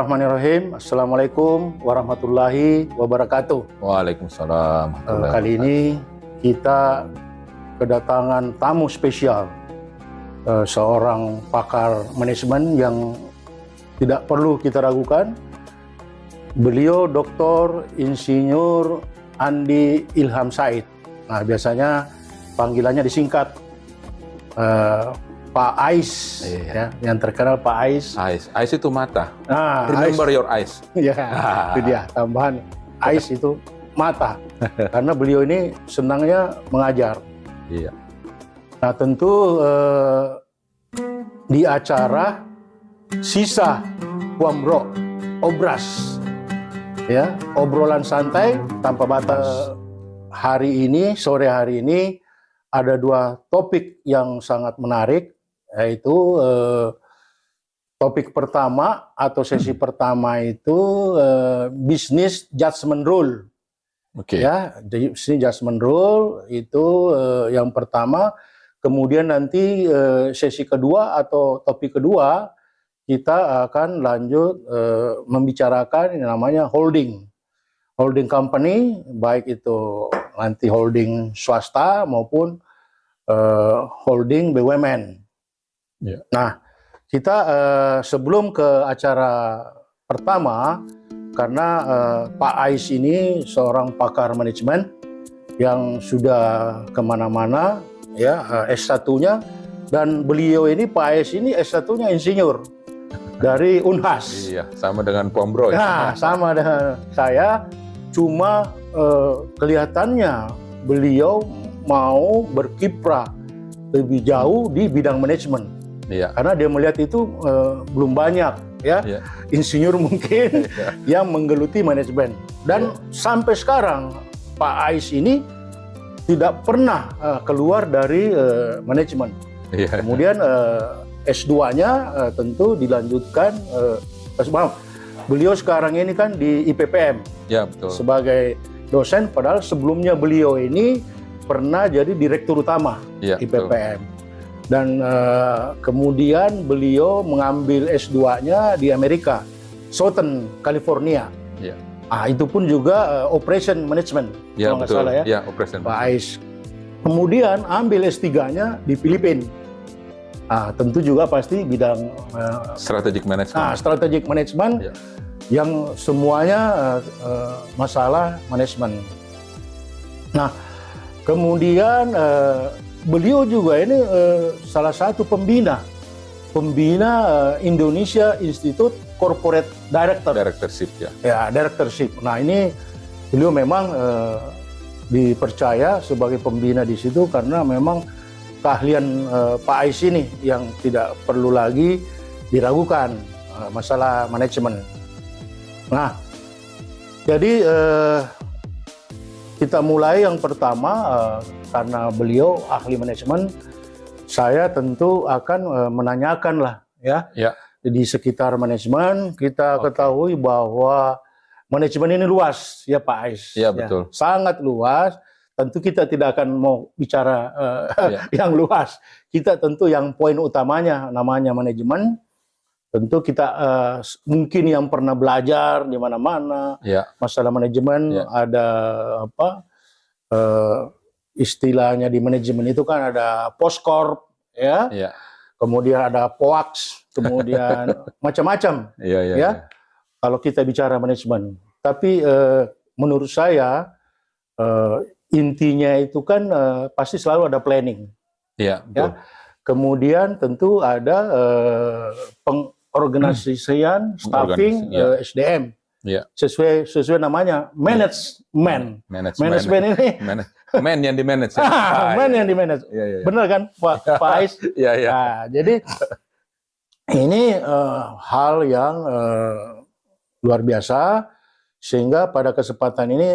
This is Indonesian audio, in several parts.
Bismillahirrahmanirrahim. Assalamualaikum warahmatullahi wabarakatuh. Waalaikumsalam. Kali ini kita kedatangan tamu spesial, seorang pakar manajemen yang tidak perlu kita ragukan. Beliau Dr. Insinyur Andi Ilham Said. Nah, biasanya panggilannya disingkat Pak Ais, ya, yang terkenal Pak Ais. Ais itu mata. Nah, Remember your eyes. Ya, itu dia tambahan. Ais itu mata, karena beliau ini senangnya mengajar. Iya. Nah, tentu di acara sisa Puambro Obras, ya, obrolan santai tanpa batas. Sore hari ini ada dua topik yang sangat menarik, yaitu topik pertama atau sesi pertama itu business judgment rule. Oke. Ya, business judgment rule itu yang pertama. Kemudian nanti sesi kedua atau topik kedua kita akan lanjut membicarakan yang namanya holding company, baik itu nanti holding swasta maupun holding BUMN. Ya. Nah, kita sebelum ke acara pertama, karena Pak Ais ini seorang pakar manajemen yang sudah kemana-mana, ya, S1-nya, dan beliau ini Pak Ais ini S1-nya insinyur dari Unhas. Iya, sama dengan Puambro. Nah, sama dengan saya, cuma kelihatannya beliau mau berkiprah lebih jauh di bidang manajemen. Iya. Karena dia melihat itu belum banyak, ya, Iya. insinyur mungkin yang menggeluti manajemen. Dan sampai sekarang Pak Ais ini tidak pernah keluar dari manajemen. Iya. Kemudian S2-nya tentu dilanjutkan. Beliau sekarang ini kan di IPPM, Ya, betul. sebagai dosen, padahal sebelumnya beliau ini pernah jadi direktur utama Ya, IPPM. Dan kemudian beliau mengambil S2-nya di Amerika, Southern California. Iya. Itu pun juga operation management, Ya, kalau nggak betul. salah, ya. Ya, operation. Pak Ais. Kemudian ambil S3-nya di Filipina. Tentu juga pasti bidang Strategic management. strategic management, Ya. yang semuanya masalah manajemen. Nah, kemudian beliau juga ini salah satu pembina Indonesia Institute Corporate Directorship, ya. Ya, directorship. Nah, ini beliau memang dipercaya sebagai pembina di situ karena memang keahlian Pak Ais ini yang tidak perlu lagi diragukan masalah manajemen. Nah, jadi kita mulai yang pertama, karena beliau ahli manajemen, saya tentu akan menanyakan lah, ya. Ya. Di sekitar manajemen kita ketahui bahwa manajemen ini luas, ya Pak Ais. Ya, betul. Sangat luas. Tentu kita tidak akan mau bicara yang luas. Kita tentu yang poin utamanya namanya manajemen. Tentu kita mungkin yang pernah belajar di mana-mana, Ya. masalah manajemen, ada istilahnya di manajemen itu kan ada Postcorp, ya. Ya. Kemudian ada POAX, kemudian macam-macam, Iya, iya. ya. Kalau kita bicara manajemen, tapi menurut saya intinya itu kan pasti selalu ada planning, Iya, betul. ya. Kemudian tentu ada pengorganisasian, staffing, SDM. Iya. Sesuai namanya manajemen. Manajemen ini man yang di manage. man yang di manage. Iya, iya. Benar kan, Pak Ais? Iya, iya. Nah, jadi ini hal yang luar biasa, sehingga pada kesempatan ini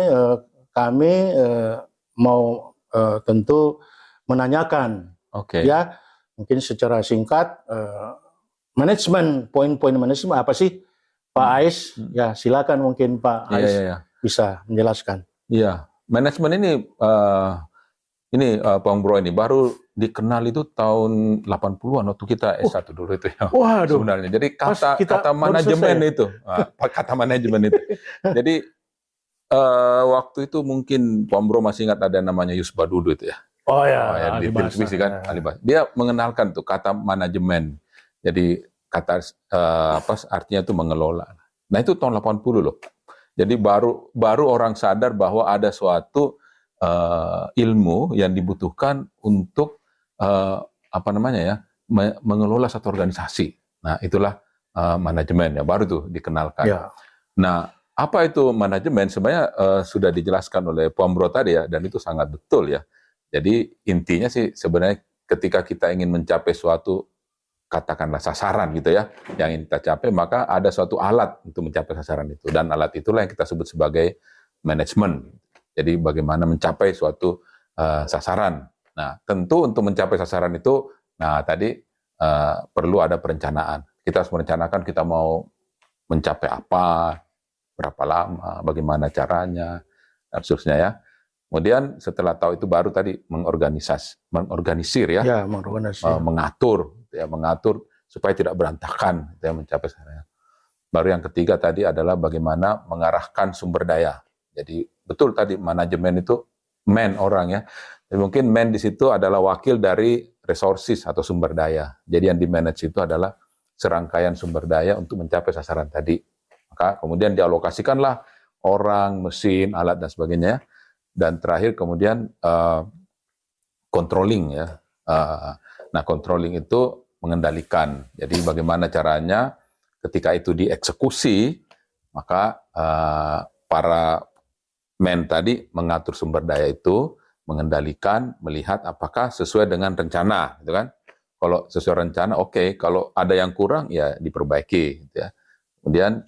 kami mau tentu menanyakan, Oke. ya, mungkin secara singkat, manajemen, poin-poin manajemen apa sih, Pak Ais? Ya, silakan mungkin Pak Ais bisa menjelaskan. Iya, manajemen ini Bang Bro ini baru dikenal itu tahun 80-an waktu kita S1 dulu itu ya. Waduh. Sebenarnya. Jadi Pas kita kata baru manajemen selesai. itu. Kata manajemen itu. Jadi waktu itu mungkin Pak Bro masih ingat ada namanya Yus Badudu itu ya. Oh Oh, ya, ya di Alibasa, televisi kan, ya. Alibasa. Dia mengenalkan tuh kata manajemen. Jadi kata apa artinya itu mengelola. Nah, itu tahun 80 loh. Jadi baru orang sadar bahwa ada suatu ilmu yang dibutuhkan untuk apa namanya ya, mengelola satu organisasi. Nah, itulah manajemen ya, baru tuh dikenalkan. Ya. Nah, apa itu manajemen? Sebenarnya sudah dijelaskan oleh Pak Bro tadi ya, dan itu sangat betul ya. Jadi intinya sih sebenarnya ketika kita ingin mencapai suatu katakanlah sasaran gitu ya, yang ingin kita capai, maka ada suatu alat untuk mencapai sasaran itu, dan alat itulah yang kita sebut sebagai manajemen. Jadi bagaimana mencapai suatu sasaran. Nah, tentu untuk mencapai sasaran itu, nah tadi perlu ada perencanaan. Kita harus merencanakan kita mau mencapai apa, berapa lama, bagaimana caranya, dan seterusnya ya. Kemudian setelah tahu itu baru tadi mengorganisir ya, Ya, mengorganisir. mengatur supaya tidak berantakan ya, mencapai sasaran. Baru yang ketiga tadi adalah bagaimana mengarahkan sumber daya. Jadi betul tadi manajemen itu orang ya. Jadi mungkin di situ adalah wakil dari resources atau sumber daya. Jadi yang di manage itu adalah serangkaian sumber daya untuk mencapai sasaran tadi. Maka kemudian dialokasikanlah orang, mesin, alat dan sebagainya. Dan terakhir kemudian controlling ya. Nah, controlling itu mengendalikan. Jadi bagaimana caranya ketika itu dieksekusi, maka para tadi mengatur sumber daya itu, mengendalikan, melihat apakah sesuai dengan rencana, gitu kan? Kalau sesuai rencana, oke. Kalau ada yang kurang, ya diperbaiki, gitu ya. Kemudian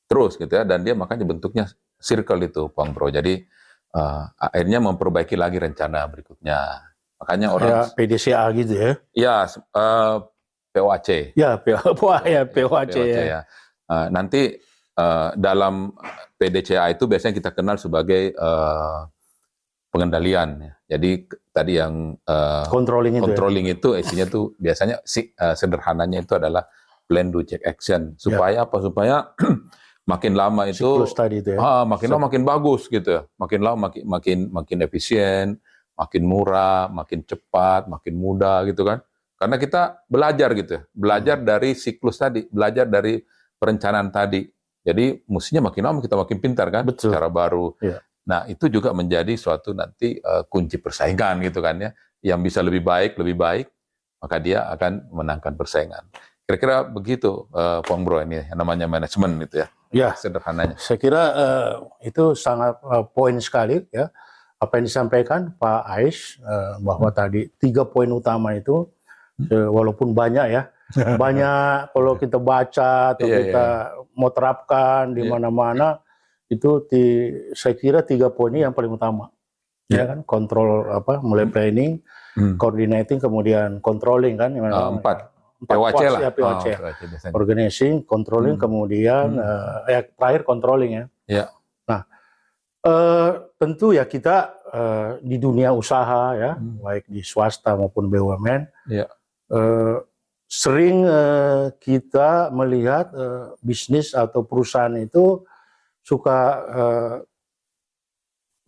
terus, gitu ya. Dan dia makanya bentuknya circle itu, Bang Bro. Jadi akhirnya memperbaiki lagi rencana berikutnya. Makanya orang Ya, PDCA gitu ya. ya POAC. Ya, POAC ya. ya. Nanti dalam PDCA itu biasanya kita kenal sebagai pengendalian. Jadi tadi yang controlling itu isinya tuh biasanya sederhananya itu adalah plan, do, check, action. Supaya apa? Supaya makin lama itu Siklus tadi itu ya. makin lama makin bagus gitu ya. Makin lama makin efisien, makin murah, makin cepat, makin mudah gitu kan. Karena kita belajar gitu ya. Belajar dari siklus tadi, belajar dari perencanaan tadi. Jadi mestinya makin lama kita makin pintar kan. Betul. Secara baru. Ya. Nah, itu juga menjadi suatu nanti kunci persaingan gitu kan ya. Yang bisa lebih baik, maka dia akan memenangkan persaingan. Kira-kira begitu, Pong Bro, ini yang namanya manajemen gitu ya. Ya, sederhananya. Saya kira itu sangat poin sekali ya apa yang disampaikan Pak Ais bahwa tadi 3 poin utama itu walaupun banyak ya, banyak kalau kita baca atau kita mau terapkan di mana-mana itu saya kira 3 poin ini yang paling utama. Ya kan, kontrol mulai planning, coordinating, kemudian controlling kan. 4. POAC lah. POAC. Organizing, controlling, kemudian terakhir controlling ya. Ya. Nah, tentu ya kita di dunia usaha ya, baik di swasta maupun BUMN, sering kita melihat bisnis atau perusahaan itu suka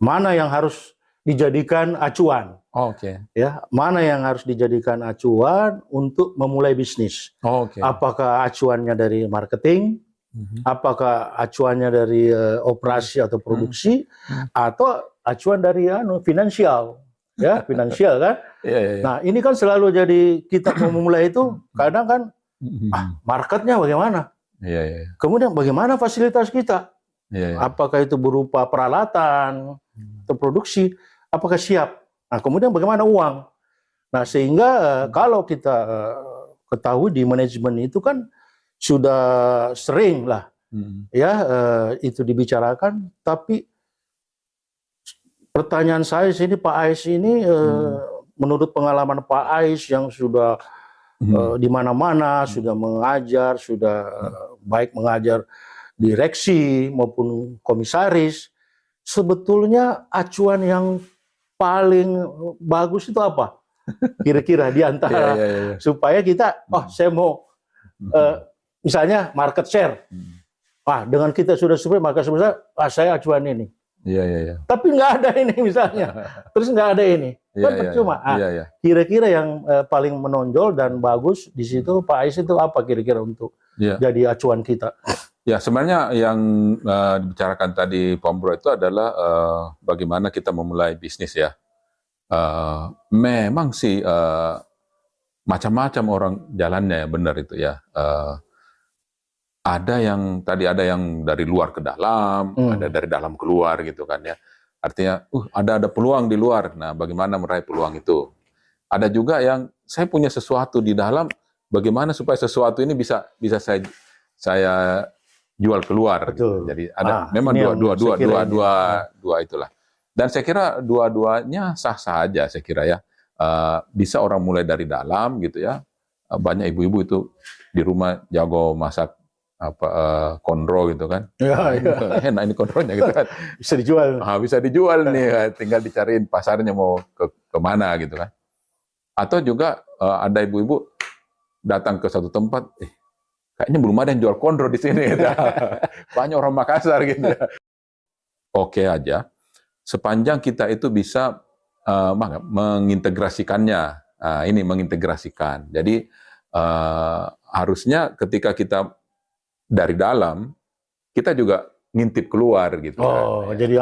mana yang harus dijadikan acuan. Ya, mana yang harus dijadikan acuan untuk memulai bisnis. Apakah acuannya dari marketing, apakah acuannya dari operasi atau produksi, atau acuan dari finansial, ya finansial kan. Nah, ini kan selalu jadi kita mau memulai itu kadang kan marketnya bagaimana, kemudian bagaimana fasilitas kita, apakah itu berupa peralatan atau produksi, apakah siap. Nah, kemudian bagaimana uang? Nah, sehingga kalau kita ketahui di manajemen itu kan sudah sering lah ya itu dibicarakan. Tapi pertanyaan saya sini Pak Ais ini menurut pengalaman Pak Ais yang sudah di mana-mana sudah mengajar, sudah baik mengajar direksi maupun komisaris, sebetulnya acuan yang paling bagus itu apa? kira-kira di antara Iya. supaya kita, oh saya mau misalnya market share. Dengan kita sudah survei maka sebenarnya saya acuan ini. Iya. Tapi nggak ada ini misalnya, terus nggak ada ini, kan percuma. Iya. Kira-kira yang paling menonjol dan bagus di situ Pak Ais itu apa kira-kira untuk jadi acuan kita? Ya, sebenarnya yang dibicarakan tadi Pak Bro itu adalah bagaimana kita memulai bisnis ya. Memang sih macam-macam orang jalannya ya, benar itu ya. Ada yang dari luar ke dalam, ada dari dalam keluar gitu kan ya. Artinya, ada peluang di luar. Nah, bagaimana meraih peluang itu? Ada juga yang saya punya sesuatu di dalam, bagaimana supaya sesuatu ini bisa saya jual keluar. Gitu. Jadi ada memang dua itulah. Dan saya kira dua-duanya sah-sah aja saya kira ya. Bisa orang mulai dari dalam gitu ya. Banyak ibu-ibu itu di rumah jago masak konro gitu kan. Ya. Enak ini konronya gitu kan. Bisa dijual. Bisa dijual nih, tinggal dicariin pasarnya mau ke mana gitu kan. Atau juga ada ibu-ibu datang ke satu tempat, kayaknya belum ada yang jual konro di sini. Gitu. Banyak orang Makassar gitu. Oke aja, sepanjang kita itu bisa mengintegrasikannya. Ini mengintegrasikan. Jadi harusnya ketika kita dari dalam, kita juga ngintip keluar gitu. Jadi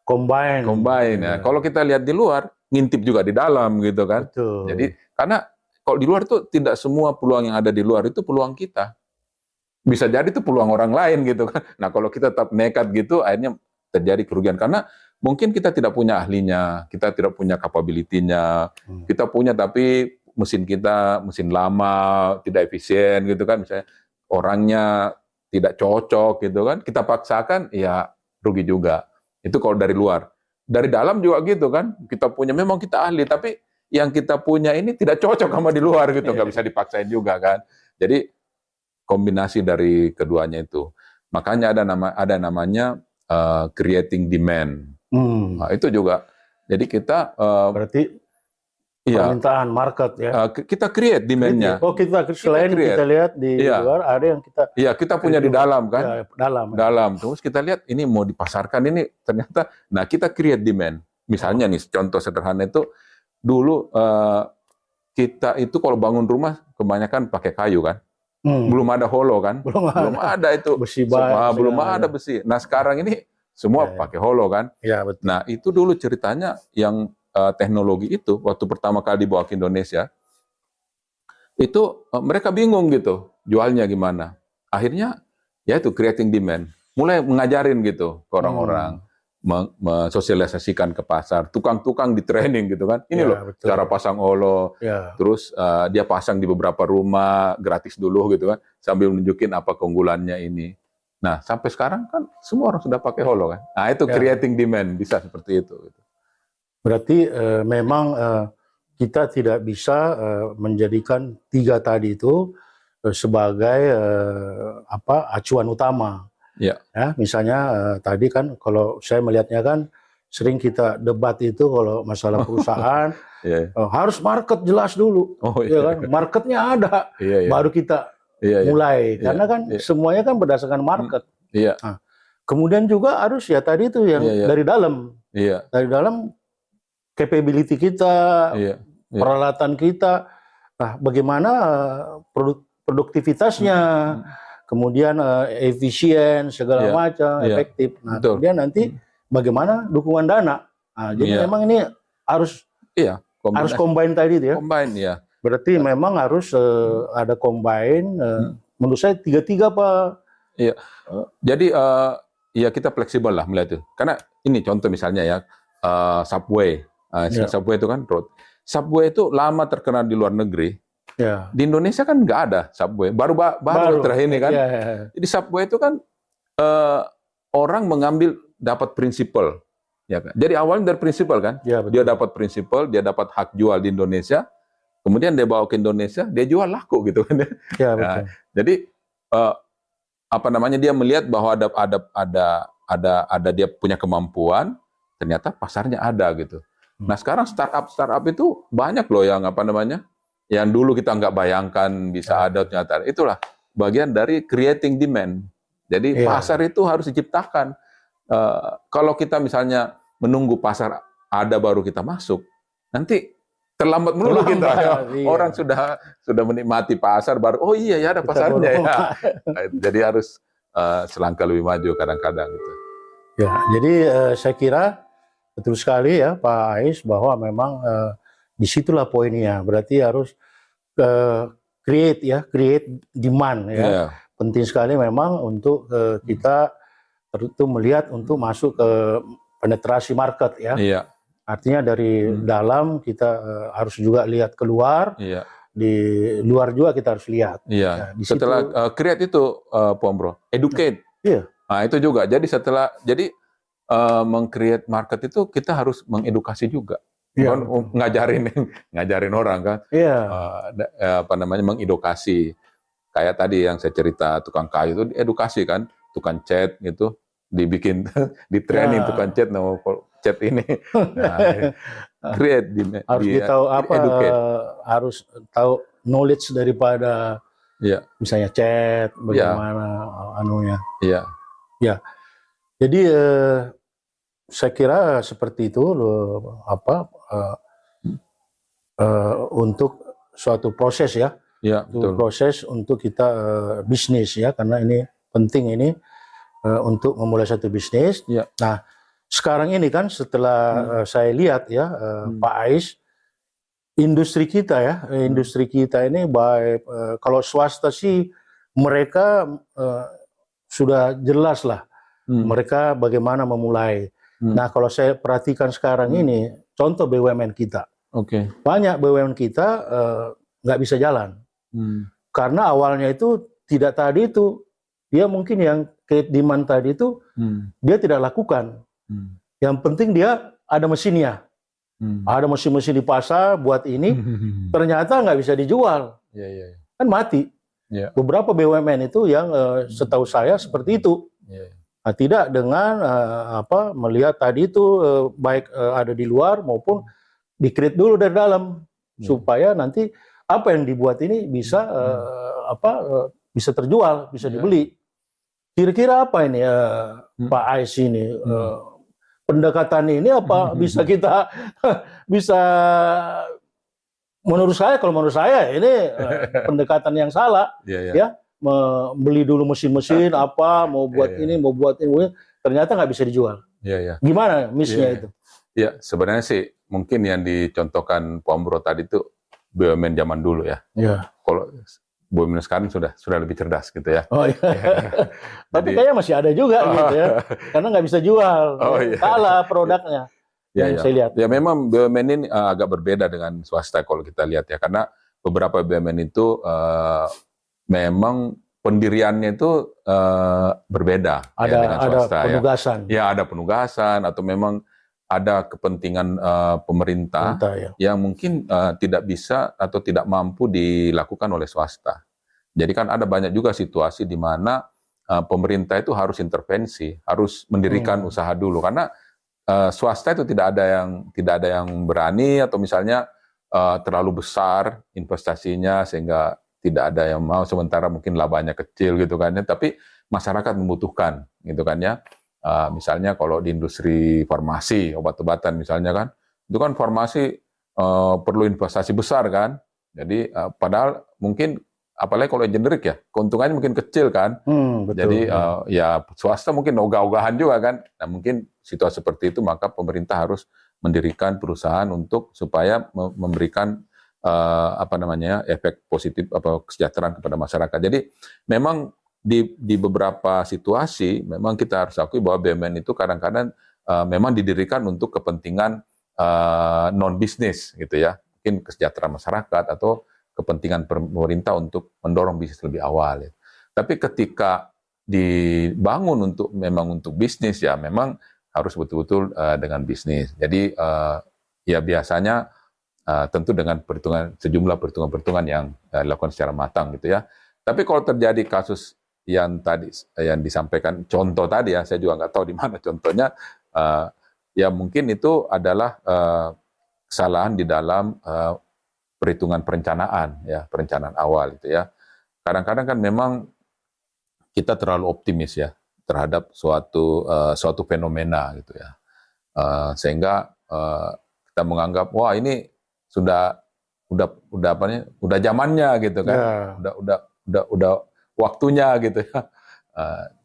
combine ya. Kalau kita lihat di luar, ngintip juga di dalam gitu kan. Betul. Jadi karena kalau di luar tuh tidak semua peluang yang ada di luar itu peluang kita. Bisa jadi itu peluang orang lain gitu kan. Nah, kalau kita tetap nekat gitu, akhirnya terjadi kerugian karena mungkin kita tidak punya ahlinya, kita tidak punya capability-nya. Kita punya tapi mesin lama, tidak efisien gitu kan, misalnya orangnya tidak cocok gitu kan, kita paksakan ya rugi juga. Itu kalau dari luar. Dari dalam juga gitu kan, kita punya memang kita ahli tapi yang kita punya ini tidak cocok sama di luar gitu, nggak bisa dipaksain juga kan. Jadi kombinasi dari keduanya itu. Makanya ada namanya creating demand. Nah, itu juga. Jadi kita berarti permintaan market ya. Kita create demand-nya. Kita selain kita lihat di luar, ada yang kita. Iya, kita punya di dalam kan. Dalam. Terus kita lihat ini mau dipasarkan ini ternyata. Nah, kita create demand. Misalnya nih contoh sederhana itu dulu kita itu kalau bangun rumah kebanyakan pakai kayu kan. Belum ada holo kan. Belum ada itu. Besi belum ada besi. Nah, sekarang ini semua pakai holo kan. Iya, betul. Nah, itu dulu ceritanya yang teknologi itu waktu pertama kali dibawa ke Indonesia itu mereka bingung gitu jualnya gimana. Akhirnya ya itu creating demand, mulai mengajarin gitu ke orang-orang, mensosialisasikan ke pasar, tukang-tukang di training gitu kan. Ini loh betul. Cara pasang holo, terus dia pasang di beberapa rumah gratis dulu gitu kan, sambil nunjukin apa keunggulannya ini. Nah, sampai sekarang kan semua orang sudah pakai holo kan. Nah, itu creating demand, bisa seperti itu gitu. Berarti memang kita tidak bisa menjadikan tiga tadi itu sebagai acuan utama. Ya, misalnya tadi kan kalau saya melihatnya kan sering kita debat itu kalau masalah perusahaan harus market jelas dulu, ya kan? Marketnya ada, baru kita mulai. Karena kan semuanya kan berdasarkan market. Nah, kemudian juga harus ya tadi itu yang dari dalam, dari dalam. Capability kita, peralatan kita, nah bagaimana produktivitasnya, kemudian efisien segala macam, efektif. Nah, kemudian nanti bagaimana dukungan dana. Nah, jadi memang ini harus combine tadi itu ya. Combine ya. Berarti memang harus ada combine. Menurut saya tiga-tiga Pak. Iya. Jadi ya kita fleksibel lah melihat itu. Karena ini contoh misalnya ya Subway. Subway itu kan road. Subway itu lama terkenal di luar negeri. Di Indonesia kan nggak ada Subway. Baru terakhir ini kan. Jadi Subway itu kan orang mengambil dapat prinsipal. Ya kan? Jadi awalnya dari prinsipal kan. Dia dapat prinsipal, dia dapat hak jual di Indonesia. Kemudian dia bawa ke Indonesia, dia jual laku gitu kan. Betul. Jadi dia melihat bahwa ada dia punya kemampuan, ternyata pasarnya ada gitu. Nah sekarang startup itu banyak loh yang apa namanya, yang dulu kita nggak bayangkan bisa ada ternyata. Itulah bagian dari creating demand. Jadi Iya. pasar itu harus diciptakan. Kalau kita misalnya menunggu pasar ada baru kita masuk, nanti terlambat melulu kita. Terlambat, iya. Orang sudah menikmati pasar baru, oh iya ya ada Kita pasarnya baru- ya. Nah, jadi harus selangkah lebih maju kadang-kadang gitu. Ya, jadi saya kira betul sekali ya Pak Ais bahwa memang disitulah poinnya. Berarti harus create demand ya. Iya. Penting sekali memang untuk kita tentu melihat untuk masuk ke penetrasi market ya. Iya. Artinya dari dalam kita harus juga lihat keluar, Iya. di luar juga kita harus lihat. Iya. Ya, di situ- Setelah create itu, Pombro, educate. Iya. Nah itu juga. Jadi meng-create market itu kita harus mengedukasi juga. Iya, Bukan ngajarin orang kan. Iya. Mengedukasi. Kayak tadi yang saya cerita tukang kayu itu edukasi kan, tukang cat gitu, dibikin di training Ya. tukang cat mau cat ini. Nah, create Harus tahu apa educate. harus tahu knowledge daripada Iya. misalnya chat bagaimana anunya. Iya. Jadi saya kira seperti itu untuk suatu proses ya, Iya, untuk betul. proses untuk kita bisnis ya, karena ini penting ini untuk memulai satu bisnis. Iya. Nah, sekarang ini kan setelah saya lihat ya Pak Ais, industri kita ini baik kalau swasta sih mereka sudah jelas lah mereka bagaimana memulai. Nah kalau saya perhatikan sekarang ini contoh BUMN kita, Oke. banyak BUMN kita nggak bisa jalan karena awalnya itu tidak tadi itu dia mungkin yang create demand tadi itu dia tidak lakukan. Yang penting dia ada mesinnya. Ada mesin-mesin di pasar buat ini, ternyata nggak bisa dijual, Iya, iya. kan mati. Iya. Beberapa BUMN itu yang setahu saya seperti itu. Iya. Nah, tidak dengan melihat tadi itu baik ada di luar maupun di-create dulu dari dalam supaya nanti apa yang dibuat ini bisa bisa terjual, bisa dibeli. Kira-kira apa ini Pak Ais ini? Pendekatan ini apa bisa kita bisa menurut saya ini pendekatan yang salah. Iya, iya. Ya, membeli dulu mesin-mesin apa mau buat ini mau buat ini ternyata nggak bisa dijual. Iya, iya. Gimana misinya itu? Ya, sebenarnya sih mungkin yang dicontohkan Pombro tadi itu BUMN zaman dulu ya. Iya. Kalau BUMN sekarang sudah lebih cerdas gitu ya. Oh iya. Tapi kayaknya masih ada juga gitu ya. Karena nggak bisa jual. Oh, iya. Salah produknya. Ya, Yang saya lihat. Ya memang BUMN ini agak berbeda dengan swasta kalau kita lihat ya. Karena beberapa BUMN itu memang pendiriannya itu berbeda ya, dengan swasta. Ada penugasan. Ya, ada penugasan atau memang ada kepentingan pemerintah ya. yang mungkin tidak bisa atau tidak mampu dilakukan oleh swasta. Jadi kan ada banyak juga situasi di mana pemerintah itu harus intervensi, harus mendirikan usaha dulu karena swasta itu tidak ada yang berani atau misalnya terlalu besar investasinya sehingga tidak ada yang mau, sementara mungkin labanya kecil gitu kan ya, tapi masyarakat membutuhkan gitu kan ya. Misalnya kalau di industri farmasi, obat-obatan misalnya kan, itu kan farmasi perlu investasi besar kan. Jadi padahal mungkin apalagi kalau generik ya, keuntungannya mungkin kecil kan. Betul. Jadi ya swasta mungkin ogah-ogahan juga kan. Nah mungkin situasi seperti itu maka pemerintah harus mendirikan perusahaan untuk supaya memberikan efek positif kesejahteraan kepada masyarakat. Jadi memang di beberapa situasi memang kita harus akui bahwa BUMN itu kadang-kadang memang didirikan untuk kepentingan non bisnis gitu ya, mungkin kesejahteraan masyarakat atau kepentingan pemerintah untuk mendorong bisnis lebih awal. Ya. Tapi ketika dibangun memang untuk bisnis ya memang harus betul-betul dengan bisnis. Jadi ya biasanya tentu dengan sejumlah perhitungan-perhitungan yang dilakukan secara matang gitu ya. Tapi kalau terjadi kasus yang disampaikan contoh tadi ya, saya juga nggak tahu di mana contohnya. Ya mungkin itu adalah kesalahan di dalam perhitungan perencanaan, ya, perencanaan awal itu ya. Kadang-kadang kan memang kita terlalu optimis ya terhadap suatu fenomena gitu ya. Sehingga kita menganggap wah ini sudah apa nih, udah zamannya gitu kan. Ya. Udah waktunya gitu ya.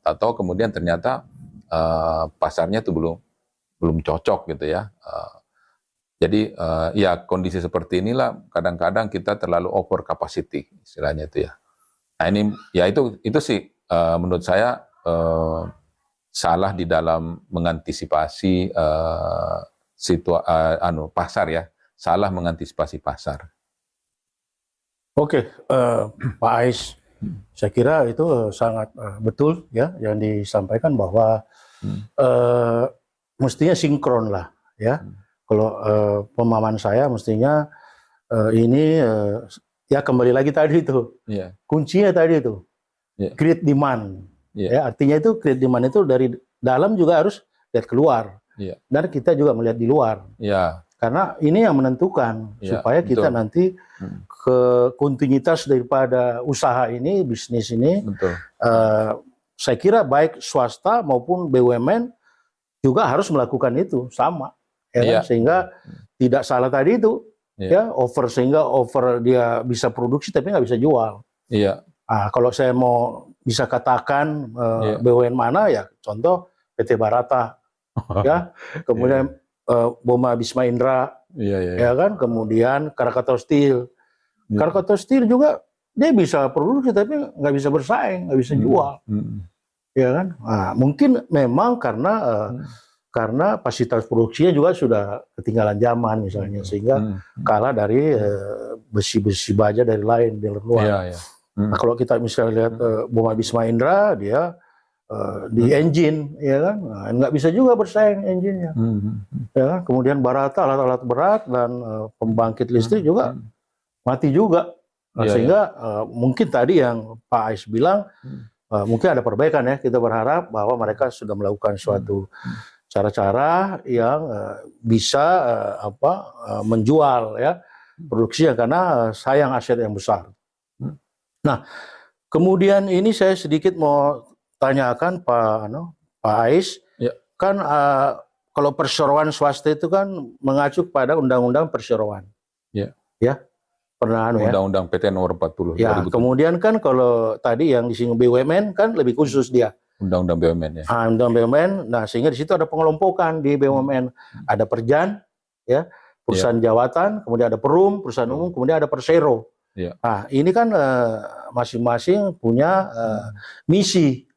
Atau kemudian ternyata pasarnya itu belum cocok gitu ya. Jadi ya kondisi seperti inilah kadang-kadang kita terlalu over capacity istilahnya itu ya. Nah ini ya itu sih menurut saya salah di dalam mengantisipasi pasar ya, salah mengantisipasi pasar. Oke, Pak Ais, saya kira itu sangat betul ya yang disampaikan bahwa mestinya sinkron lah ya. Kalau pemahaman saya mestinya ini ya kembali lagi tadi itu kuncinya tadi itu create demand ya, artinya itu create demand itu dari dalam juga harus lihat keluar dan kita juga melihat di luar karena ini yang menentukan supaya kita nanti ke kontinuitas daripada usaha ini, bisnis ini saya kira baik swasta maupun BUMN juga harus melakukan itu sama ya kan? Sehingga tidak salah tadi itu ya sehingga over dia bisa produksi tapi nggak bisa jual. Kalau saya mau bisa katakan BUMN mana ya contoh PT Barata ya, kemudian Boma Bisma Indra ya kan, kemudian Krakatau Steel. Krakatau Steel juga dia bisa produksi tapi nggak bisa bersaing, nggak bisa jual. Ya kan? Mungkin memang karena kapasitas produksinya juga sudah ketinggalan zaman misalnya, sehingga kalah dari besi-besi baja dari lain di luar. Nah, kalau kita misalnya lihat Boma Bisma Indra, dia di engine, ya kan, nggak bisa juga bersaing engine-nya. Ya kan? Kemudian Barata alat-alat berat dan pembangkit listrik juga mati juga. Sehingga mungkin tadi yang Pak Ais bilang mungkin ada perbaikan ya. Kita berharap bahwa mereka sudah melakukan suatu cara-cara yang bisa menjual ya produksinya karena sayang aset yang besar. Nah, kemudian ini saya sedikit mau tanyakan Pak Ais, kan kalau perseroan swasta itu kan mengacu pada Undang-Undang Perseroan. Ya, pernah Undang-Undang PT nomor 40. Ya, kemudian kan kalau tadi yang disinggung BUMN kan lebih khusus dia. Undang-Undang BUMN ya. Undang BUMN, nah sehingga di situ ada pengelompokan di BUMN, ada Perjan, ya, perusahaan jawatan, kemudian ada Perum, perusahaan umum, kemudian ada Persero. Nah ini kan masing-masing punya misi.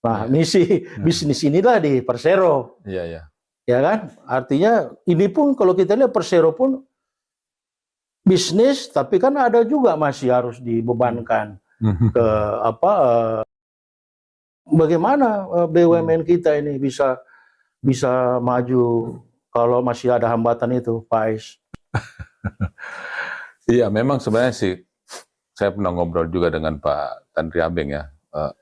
Nah misi bisnis inilah di Persero. Ya kan, artinya ini pun kalau kita lihat Persero pun bisnis, tapi kan ada juga masih harus dibebankan ke bagaimana BUMN kita ini bisa maju kalau masih ada hambatan itu, Pak Ais? Iya, memang sebenarnya sih saya pernah ngobrol juga dengan Pak Tanri Abeng ya.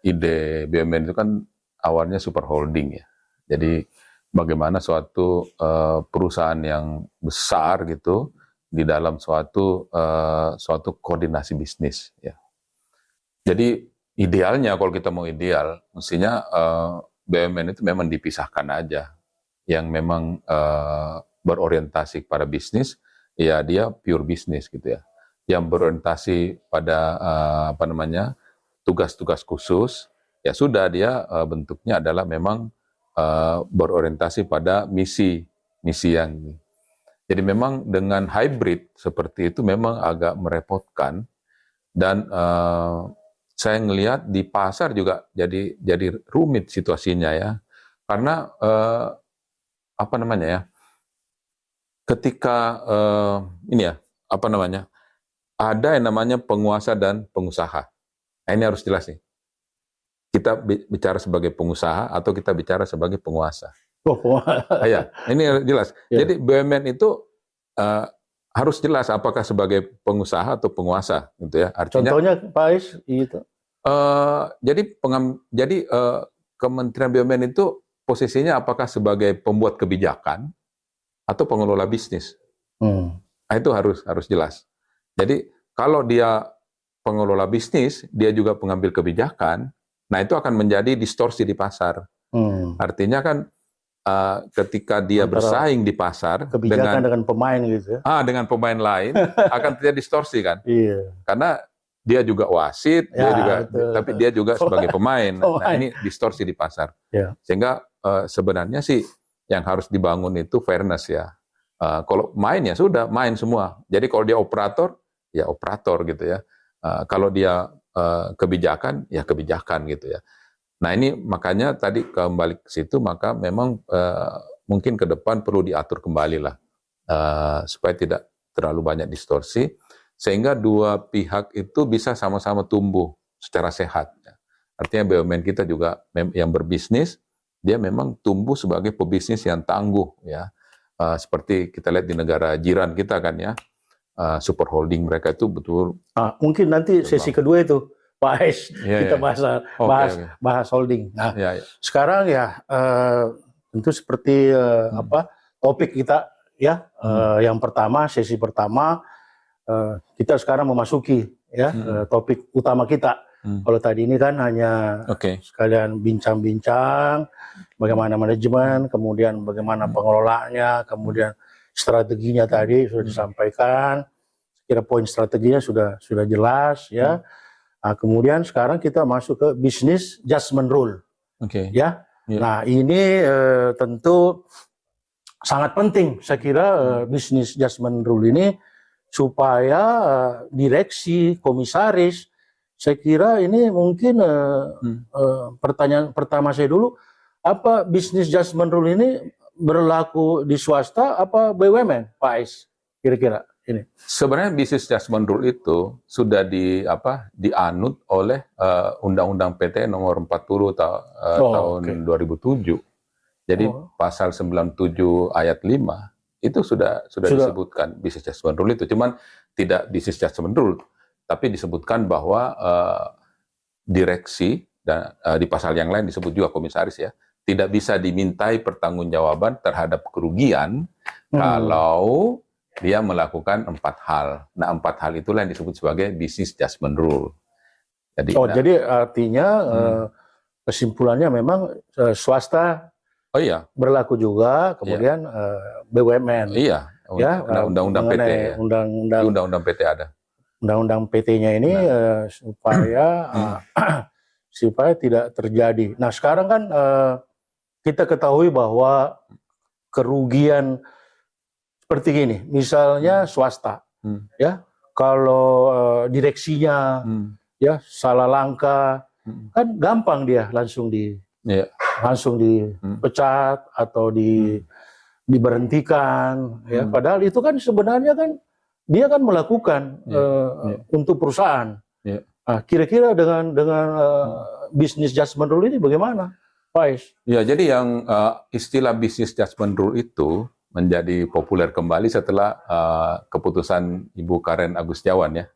Ide BUMN itu kan awalnya super holding ya. Jadi bagaimana suatu perusahaan yang besar gitu di dalam suatu koordinasi bisnis ya. Jadi idealnya kalau kita mau ideal, mestinya BUMN itu memang dipisahkan aja. Yang memang berorientasi pada bisnis, ya dia pure bisnis gitu ya. Yang berorientasi pada tugas-tugas khusus, ya sudah dia bentuknya adalah memang berorientasi pada misi yang. Jadi memang dengan hybrid seperti itu memang agak merepotkan dan saya ngelihat di pasar juga jadi rumit situasinya ya, karena ketika ada yang namanya penguasa dan pengusaha. Nah, ini harus jelas nih. Kita bicara sebagai pengusaha atau kita bicara sebagai penguasa. Ya, ini jelas. Jadi BUMN itu harus jelas apakah sebagai pengusaha atau penguasa, gitu ya. Artinya, contohnya Pak Ais itu. Jadi Kementerian BUMN itu posisinya apakah sebagai pembuat kebijakan atau pengelola bisnis. Nah, itu harus jelas. Jadi kalau dia pengelola bisnis, dia juga pengambil kebijakan, nah itu akan menjadi distorsi di pasar. Artinya kan ketika dia Antara bersaing di pasar kebijakan dengan pemain gitu ya. dengan pemain lain akan terjadi distorsi kan? Iya. Karena dia juga wasit, dia Ya, juga, betul. tapi dia juga sebagai pemain. Nah, ini distorsi di pasar. Ya. Sehingga sebenarnya sih yang harus dibangun itu fairness ya. Kalau main ya sudah main semua. Jadi kalau dia operator, ya operator gitu ya. Kalau dia kebijakan, ya kebijakan gitu ya. Nah ini makanya tadi kembali ke situ, maka memang mungkin ke depan perlu diatur kembali lah. Supaya tidak terlalu banyak distorsi. Sehingga dua pihak itu bisa sama-sama tumbuh secara sehat. Artinya BUMN kita juga yang berbisnis, dia memang tumbuh sebagai pebisnis yang tangguh ya. Seperti kita lihat di negara jiran kita kan ya, super holding mereka itu betul. Mungkin nanti sesi kedua itu Pak Ais kita bahas holding. Nah sekarang ya tentu seperti topik kita ya, yang pertama, sesi pertama. Kita sekarang memasuki ya topik utama kita. Kalau tadi ini kan hanya sekalian bincang-bincang bagaimana manajemen, kemudian bagaimana pengelolanya, kemudian strateginya tadi sudah disampaikan. Kira poin strateginya sudah jelas ya. Nah, kemudian sekarang kita masuk ke business judgment rule. Ya. Nah, ini tentu sangat penting saya kira business judgment rule ini supaya direksi, komisaris, saya kira ini mungkin pertanyaan pertama saya dulu, apa business judgment rule ini berlaku di swasta apa BUMN, Pak Ais? Kira-kira ini. Sebenarnya business judgment rule itu sudah dianut oleh Undang-Undang PT nomor 40 tahun 2007. Jadi pasal 97 ayat 5 itu sudah disebutkan business judgment rule itu. Cuman tidak business judgment rule, tapi disebutkan bahwa direksi dan di pasal yang lain disebut juga komisaris ya, tidak bisa dimintai pertanggungjawaban terhadap kerugian kalau dia melakukan 4 hal. Nah, 4 hal itulah yang disebut sebagai business judgment rule. Jadi, jadi artinya kesimpulannya memang swasta berlaku juga, kemudian BUMN. Iya, ya, undang-undang PT. Undang-undang PT ada. Undang-undang PT-nya ini supaya tidak terjadi. Nah, sekarang kan kita ketahui bahwa kerugian seperti gini, misalnya swasta, ya, kalau direksinya ya salah langkah, kan gampang dia langsung dipecat atau diberhentikan, ya. Padahal itu kan sebenarnya kan dia kan melakukan untuk perusahaan. Nah, kira-kira dengan business judgment rule ini bagaimana, Pak Ais? Ya, jadi yang istilah business judgment rule itu menjadi populer kembali setelah keputusan Ibu Karen Agustiawan ya.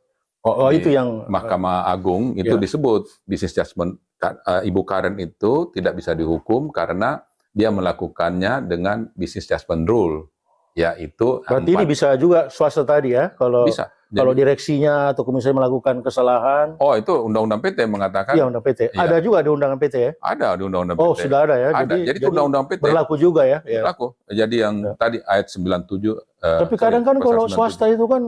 Itu yang Mahkamah Agung itu disebut business judgment. Ibu Karen itu tidak bisa dihukum karena dia melakukannya dengan business judgment rule, yaitu berarti ini bisa juga swasta tadi ya, kalau bisa. Kalau direksinya atau komisaris melakukan kesalahan. Oh, itu Undang-Undang PT mengatakan. Iya, Undang PT. Ada juga di Undang-Undang PT ya? Ada di Undang-Undang PT. Oh, sudah ada ya. Ada. Jadi Undang-Undang PT berlaku juga ya? Berlaku. Jadi yang tadi ayat 97. Tapi kadang kan kalau swasta itu kan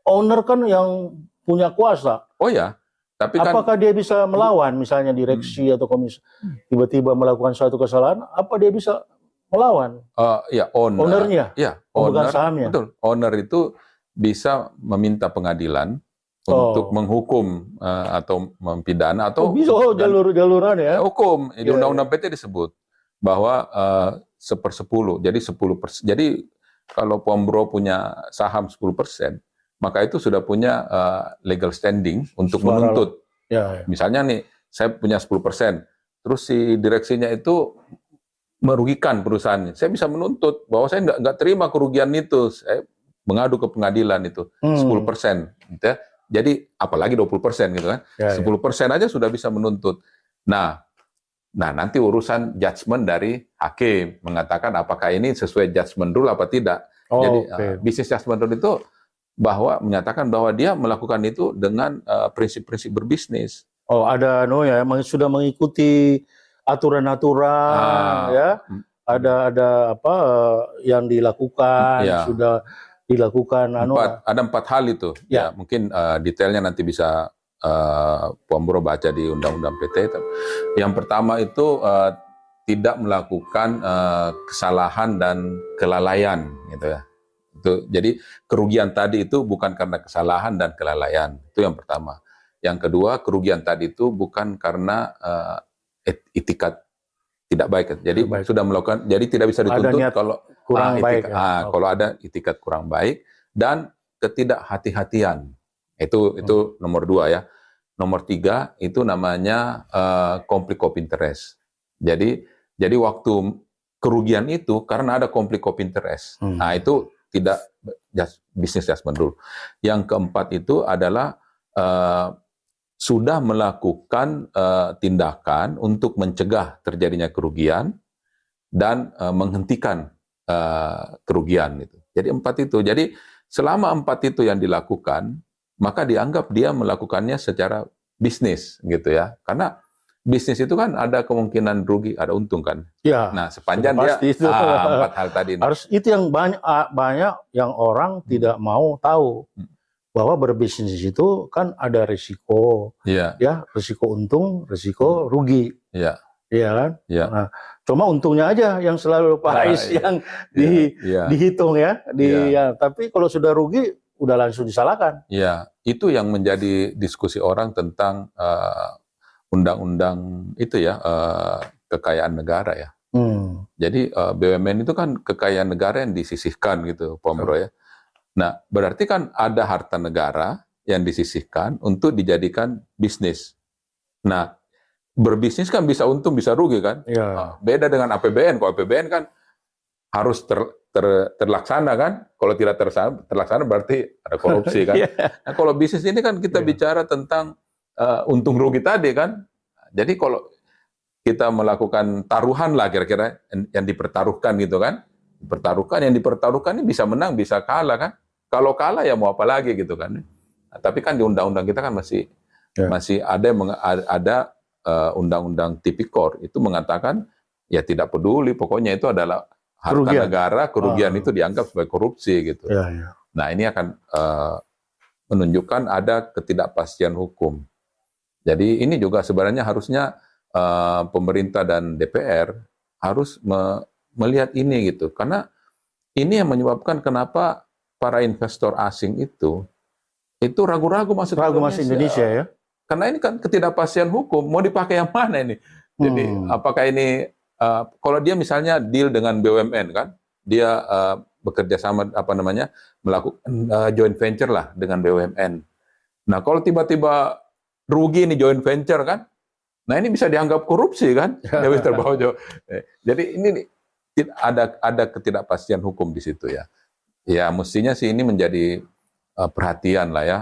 owner kan yang punya kuasa. Oh ya. Tapi kan, apakah dia bisa melawan, misalnya direksi atau komisaris tiba-tiba melakukan suatu kesalahan, apa dia bisa melawan? Ya, ownernya. Ya, pemegang sahamnya. Betul. Owner itu bisa meminta pengadilan untuk menghukum atau mempidana atau bisa jalur-jaluran ya. Hukum di Undang-Undang PT disebut bahwa 1/10, jadi 10%. Jadi kalau Pombro punya saham 10%, maka itu sudah punya legal standing untuk menuntut. Misalnya nih, saya punya 10%, terus si direksinya itu merugikan perusahaan. Saya bisa menuntut bahwa saya nggak terima kerugian itu. Saya mengadu ke pengadilan itu 10%. Gitu ya. Jadi apalagi 20% gitu kan. 10% aja sudah bisa menuntut. Nah nanti urusan judgement dari hakim mengatakan apakah ini sesuai judgement rule apa tidak. Oh, Jadi oke. business judgment rule itu menyatakan bahwa dia melakukan itu dengan prinsip-prinsip berbisnis. Oh, ada ya, sudah mengikuti aturan-aturan Ah, ya. mm, Ada apa yang dilakukan, ya, sudah dilakukan ada 4 hal itu. ya. Ya, mungkin detailnya nanti bisa Puan Bro baca di Undang-Undang PT. Yang pertama itu tidak melakukan kesalahan dan kelalaian, gitu ya. Jadi kerugian tadi itu bukan karena kesalahan dan kelalaian. Itu yang pertama. Yang kedua, kerugian tadi itu bukan karena itikat tidak baik. Jadi Baik. sudah melakukan, jadi tidak bisa dituntut kalau kurang baik. Ya. kalau ada itikat kurang baik dan ketidakhati-hatian. Itu nomor 2 ya. Nomor 3 itu namanya conflict of interest. Jadi waktu kerugian itu karena ada conflict of interest. Nah, itu tidak business judgment rule. Yang keempat itu adalah sudah melakukan tindakan untuk mencegah terjadinya kerugian dan menghentikan kerugian itu. Jadi 4 itu. Jadi selama 4 itu yang dilakukan, maka dianggap dia melakukannya secara bisnis gitu ya. Karena bisnis itu kan ada kemungkinan rugi, ada untung kan. Ya, nah, sepanjang dia itu. 4 hal tadi. Harus itu yang banyak yang orang tidak mau tahu. Bahwa berbisnis itu kan ada risiko, ya, risiko untung, risiko rugi, iya kan. Nah, cuma untungnya aja yang selalu Pak Ais yang dihitung ya, ya. Tapi kalau sudah rugi, udah langsung disalahkan. Iya, itu yang menjadi diskusi orang tentang undang-undang itu ya, kekayaan negara ya. Jadi BUMN itu kan kekayaan negara yang disisihkan gitu, Pak Bro ya. Nah, berarti kan ada harta negara yang disisihkan untuk dijadikan bisnis. Nah, berbisnis kan bisa untung, bisa rugi kan? Ya. Beda dengan APBN. Kalau APBN kan harus terlaksana kan? Kalau tidak terlaksana berarti ada korupsi kan? Nah, kalau bisnis ini kan kita bicara tentang untung rugi tadi kan? Jadi kalau kita melakukan taruhan lah kira-kira yang dipertaruhkan gitu kan? Yang dipertaruhkan ini bisa menang, bisa kalah kan? Kalau kalah ya mau apa lagi gitu kan? Nah, tapi kan di undang-undang kita kan masih ada undang-undang tipikor itu mengatakan ya tidak peduli, pokoknya itu adalah harta negara, kerugian itu dianggap sebagai korupsi gitu. Nah, ini akan menunjukkan ada ketidakpastian hukum. Jadi ini juga sebenarnya harusnya pemerintah dan DPR harus melihat ini gitu, karena ini yang menyebabkan kenapa para investor asing itu ragu-ragu masuk Indonesia ya. Karena ini kan ketidakpastian hukum, mau dipakai yang mana ini? Jadi apakah ini kalau dia misalnya deal dengan BUMN kan, dia bekerja sama melakukan joint venture lah dengan BUMN. Nah, kalau tiba-tiba rugi ini joint venture kan, nah ini bisa dianggap korupsi kan? Ya bisa terbawa jauh. Jadi ini ada ketidakpastian hukum di situ ya. Ya mestinya sih ini menjadi perhatian lah ya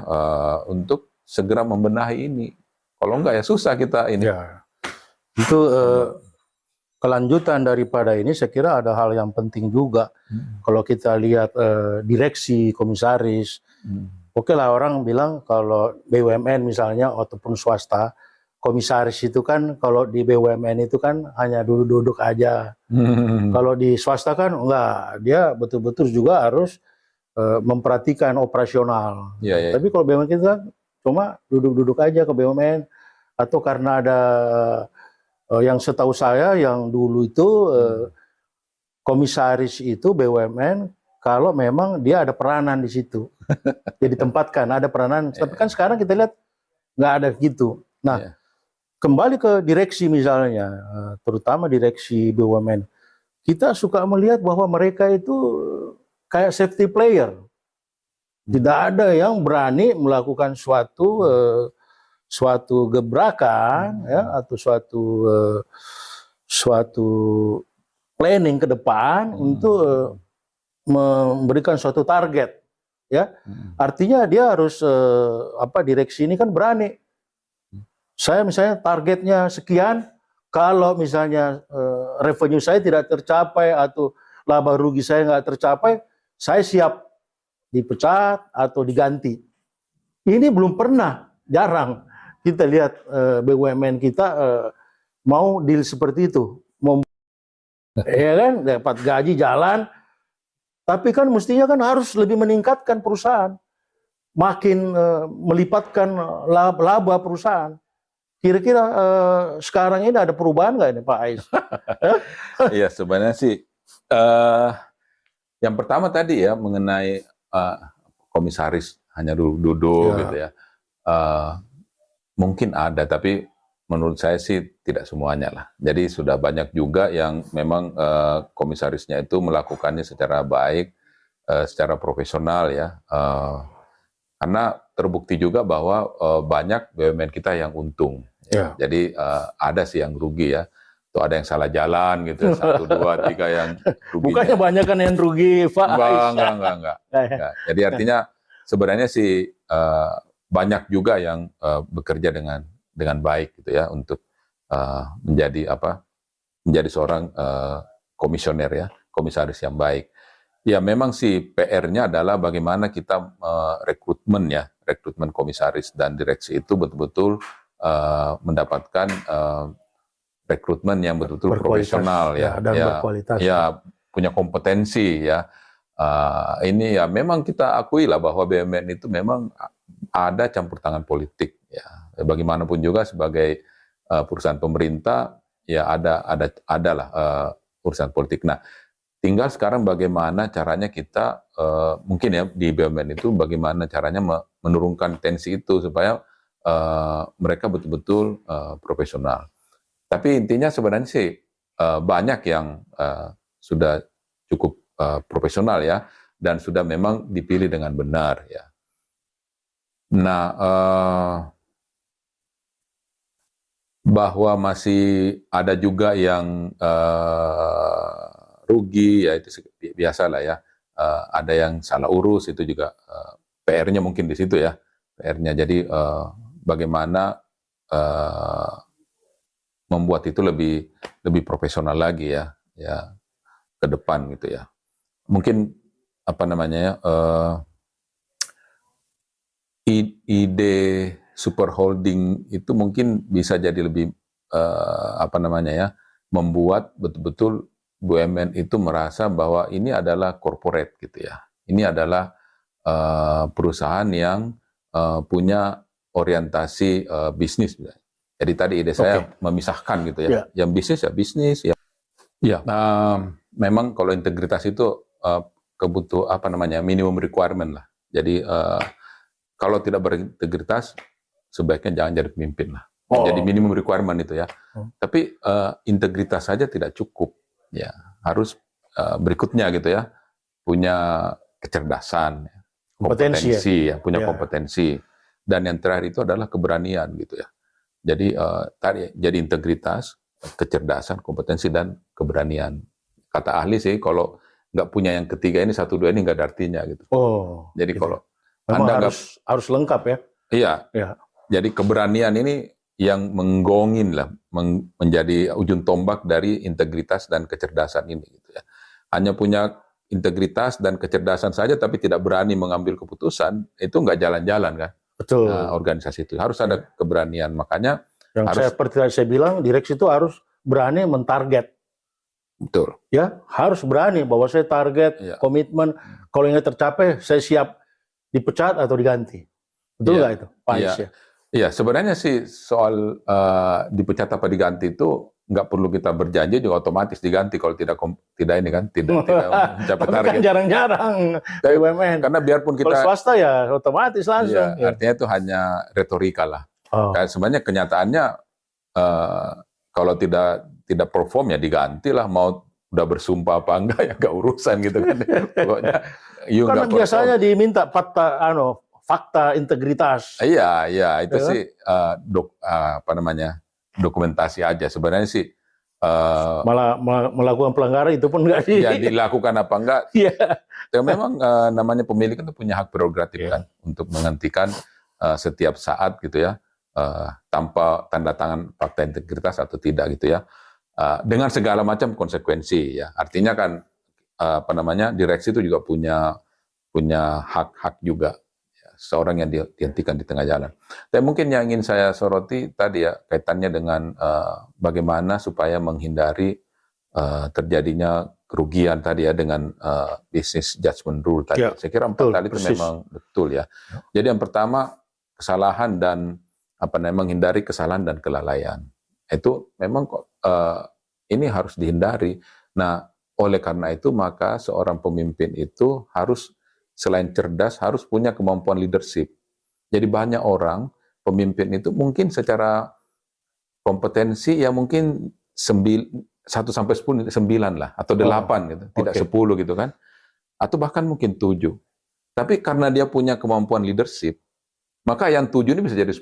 untuk segera membenahi ini. Kalau enggak ya susah kita ini. Ya. Itu kelanjutan daripada ini saya kira ada hal yang penting juga. Kalau kita lihat direksi, komisaris, oke lah orang bilang kalau BUMN misalnya ataupun swasta, komisaris itu kan kalau di BUMN itu kan hanya duduk-duduk aja. Kalau di swasta kan enggak, dia betul-betul juga harus memperhatikan operasional. Tapi kalau BUMN kita cuma duduk-duduk aja ke BUMN, atau karena ada yang setahu saya yang dulu itu komisaris itu BUMN kalau memang dia ada peranan di situ, dia ditempatkan ada peranan. Tapi kan sekarang kita lihat nggak ada gitu. Nah, kembali ke direksi misalnya, terutama direksi BUMN, kita suka melihat bahwa mereka itu kayak safety player. Tidak ada yang berani melakukan suatu gebrakan ya, atau suatu planning ke depan untuk memberikan suatu target ya. Artinya dia harus direksi ini kan berani. Saya misalnya targetnya sekian, kalau misalnya revenue saya tidak tercapai atau laba rugi saya nggak tercapai, saya siap dipecat atau diganti. Ini belum pernah, jarang kita lihat BUMN kita mau deal seperti itu. Ya kan, dapat gaji jalan, tapi kan mestinya kan harus lebih meningkatkan perusahaan, makin melipatkan laba perusahaan. Kira-kira sekarang ini ada perubahan nggak ini Pak Ais? Iya, sebenarnya sih yang pertama tadi ya mengenai komisaris hanya duduk gitu ya. Mungkin ada, tapi menurut saya sih tidak semuanya lah. Jadi sudah banyak juga yang memang komisarisnya itu melakukannya secara baik, secara profesional ya. Karena terbukti juga bahwa banyak BUMN kita yang untung. Ya. Jadi ada sih yang rugi ya. Tuh ada yang salah jalan gitu, 1, 2, 3 yang rugi. Bukannya banyak kan yang rugi, Pak? Enggak. Jadi artinya sebenarnya sih banyak juga yang bekerja dengan baik gitu ya untuk menjadi seorang komisioner ya, komisaris yang baik. Ya memang sih PR-nya adalah bagaimana kita rekrutmen komisaris dan direksi itu betul-betul mendapatkan rekrutmen yang betul-betul profesional ya, dan berkualitas. Ya punya kompetensi ya. Ini ya memang kita akui lah bahwa BUMN itu memang ada campur tangan politik ya. Bagaimanapun juga sebagai perusahaan pemerintah ya ada lah urusan politik. Nah, tinggal sekarang bagaimana caranya kita mungkin ya di BUMN itu bagaimana caranya menurunkan tensi itu supaya mereka betul-betul profesional. Tapi intinya sebenarnya sih banyak yang sudah cukup profesional ya dan sudah memang dipilih dengan benar ya. Nah, bahwa masih ada juga yang rugi ya itu biasa lah ya. Ada yang salah urus itu juga PR-nya mungkin di situ ya. PR-nya jadi bagaimana membuat itu lebih profesional lagi ya ke depan gitu ya. Mungkin ide super holding itu mungkin bisa jadi lebih membuat betul-betul BUMN itu merasa bahwa ini adalah corporate gitu ya. Ini adalah perusahaan yang punya orientasi bisnis. Jadi tadi ide saya memisahkan gitu ya. Yang bisnis ya bisnis ya. Ya, memang kalau integritas itu minimum requirement lah. Jadi kalau tidak berintegritas sebaiknya jangan jadi pemimpin lah. Jadi minimum requirement itu ya. Tapi integritas saja tidak cukup. Ya, harus berikutnya gitu ya. Punya kecerdasan, kompetensi ya, punya kompetensi. Dan yang terakhir itu adalah keberanian gitu ya. Jadi jadi integritas, kecerdasan, kompetensi dan keberanian. Kata ahli sih kalau nggak punya yang ketiga ini 1, 2 ini nggak ada artinya gitu. Jadi gitu. Kalau Anda harus lengkap ya. Iya. Jadi keberanian ini yang menggongin lah, menjadi ujung tombak dari integritas dan kecerdasan ini gitu ya. Hanya punya integritas dan kecerdasan saja tapi tidak berani mengambil keputusan, itu nggak jalan-jalan kan. Betul. Organisasi itu harus ada keberanian. Makanya seperti saya bilang, direksi itu harus berani mentarget. Betul. Ya, harus berani bahwa saya target, komitmen, kalau ini tercapai saya siap dipecat atau diganti. Betul nggak itu, Pak Ais? Iya, sebenarnya sih soal dipecat apa diganti itu nggak perlu kita berjanji juga otomatis diganti kalau tidak mencapai target. Kan jarang-jarang BUMN. Karena biarpun kita kalau swasta ya otomatis langsung. Artinya itu hanya retorika lah. Sebenarnya kenyataannya kalau tidak perform ya diganti lah, mau udah bersumpah apa enggak ya nggak urusan gitu kan. Pokoknya karena biasanya diminta fakta integritas. Iya, itu sih dokumentasi aja. Sebenarnya sih malah melakukan pelanggaran itu pun enggak ya dilakukan apa enggak. Ya memang namanya pemilik itu punya hak prerogatif kan untuk menghentikan setiap saat gitu ya, tanpa tanda tangan fakta integritas atau tidak gitu ya, dengan segala macam konsekuensi ya. Artinya kan apa namanya, direksi itu juga punya hak-hak juga. Ya, seorang yang dihentikan di tengah jalan. Tapi mungkin yang ingin saya soroti tadi ya, kaitannya dengan bagaimana supaya menghindari terjadinya kerugian tadi ya dengan business judgment rule tadi. Ya, Saya kira 4 betul, tadi itu persis. memang betul ya. Jadi yang pertama, kesalahan dan menghindari kesalahan dan kelalaian. Itu memang ini harus dihindari. Nah, oleh karena itu maka seorang pemimpin itu harus selain cerdas harus punya kemampuan leadership. Jadi banyak orang pemimpin itu mungkin secara kompetensi ya mungkin 1 sampai 10, 9 lah atau 8 gitu, tidak 10 gitu kan. Atau bahkan mungkin 7. Tapi karena dia punya kemampuan leadership, maka yang 7 ini bisa jadi 10.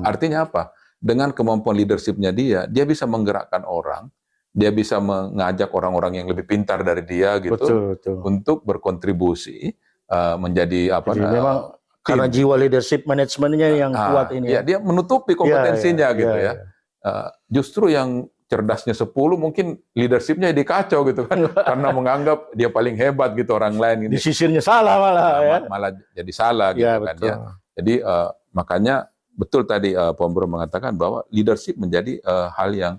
Artinya apa? Dengan kemampuan leadership-nya dia bisa menggerakkan orang, dia bisa mengajak orang-orang yang lebih pintar dari dia gitu Betul. untuk berkontribusi menjadi Jadi memang karena tim. jiwa leadership manajemennya yang kuat ini. Ya, dia menutupi kompetensinya gitu ya. Ya. Justru yang cerdasnya 10 mungkin leadership-nya dikacau gitu kan karena menganggap dia paling hebat gitu orang lain ini. Disisirnya salah malah ya. Malah jadi salah gitu Ya, kan betul. ya. Jadi makanya betul tadi Pak Bro mengatakan bahwa leadership menjadi hal yang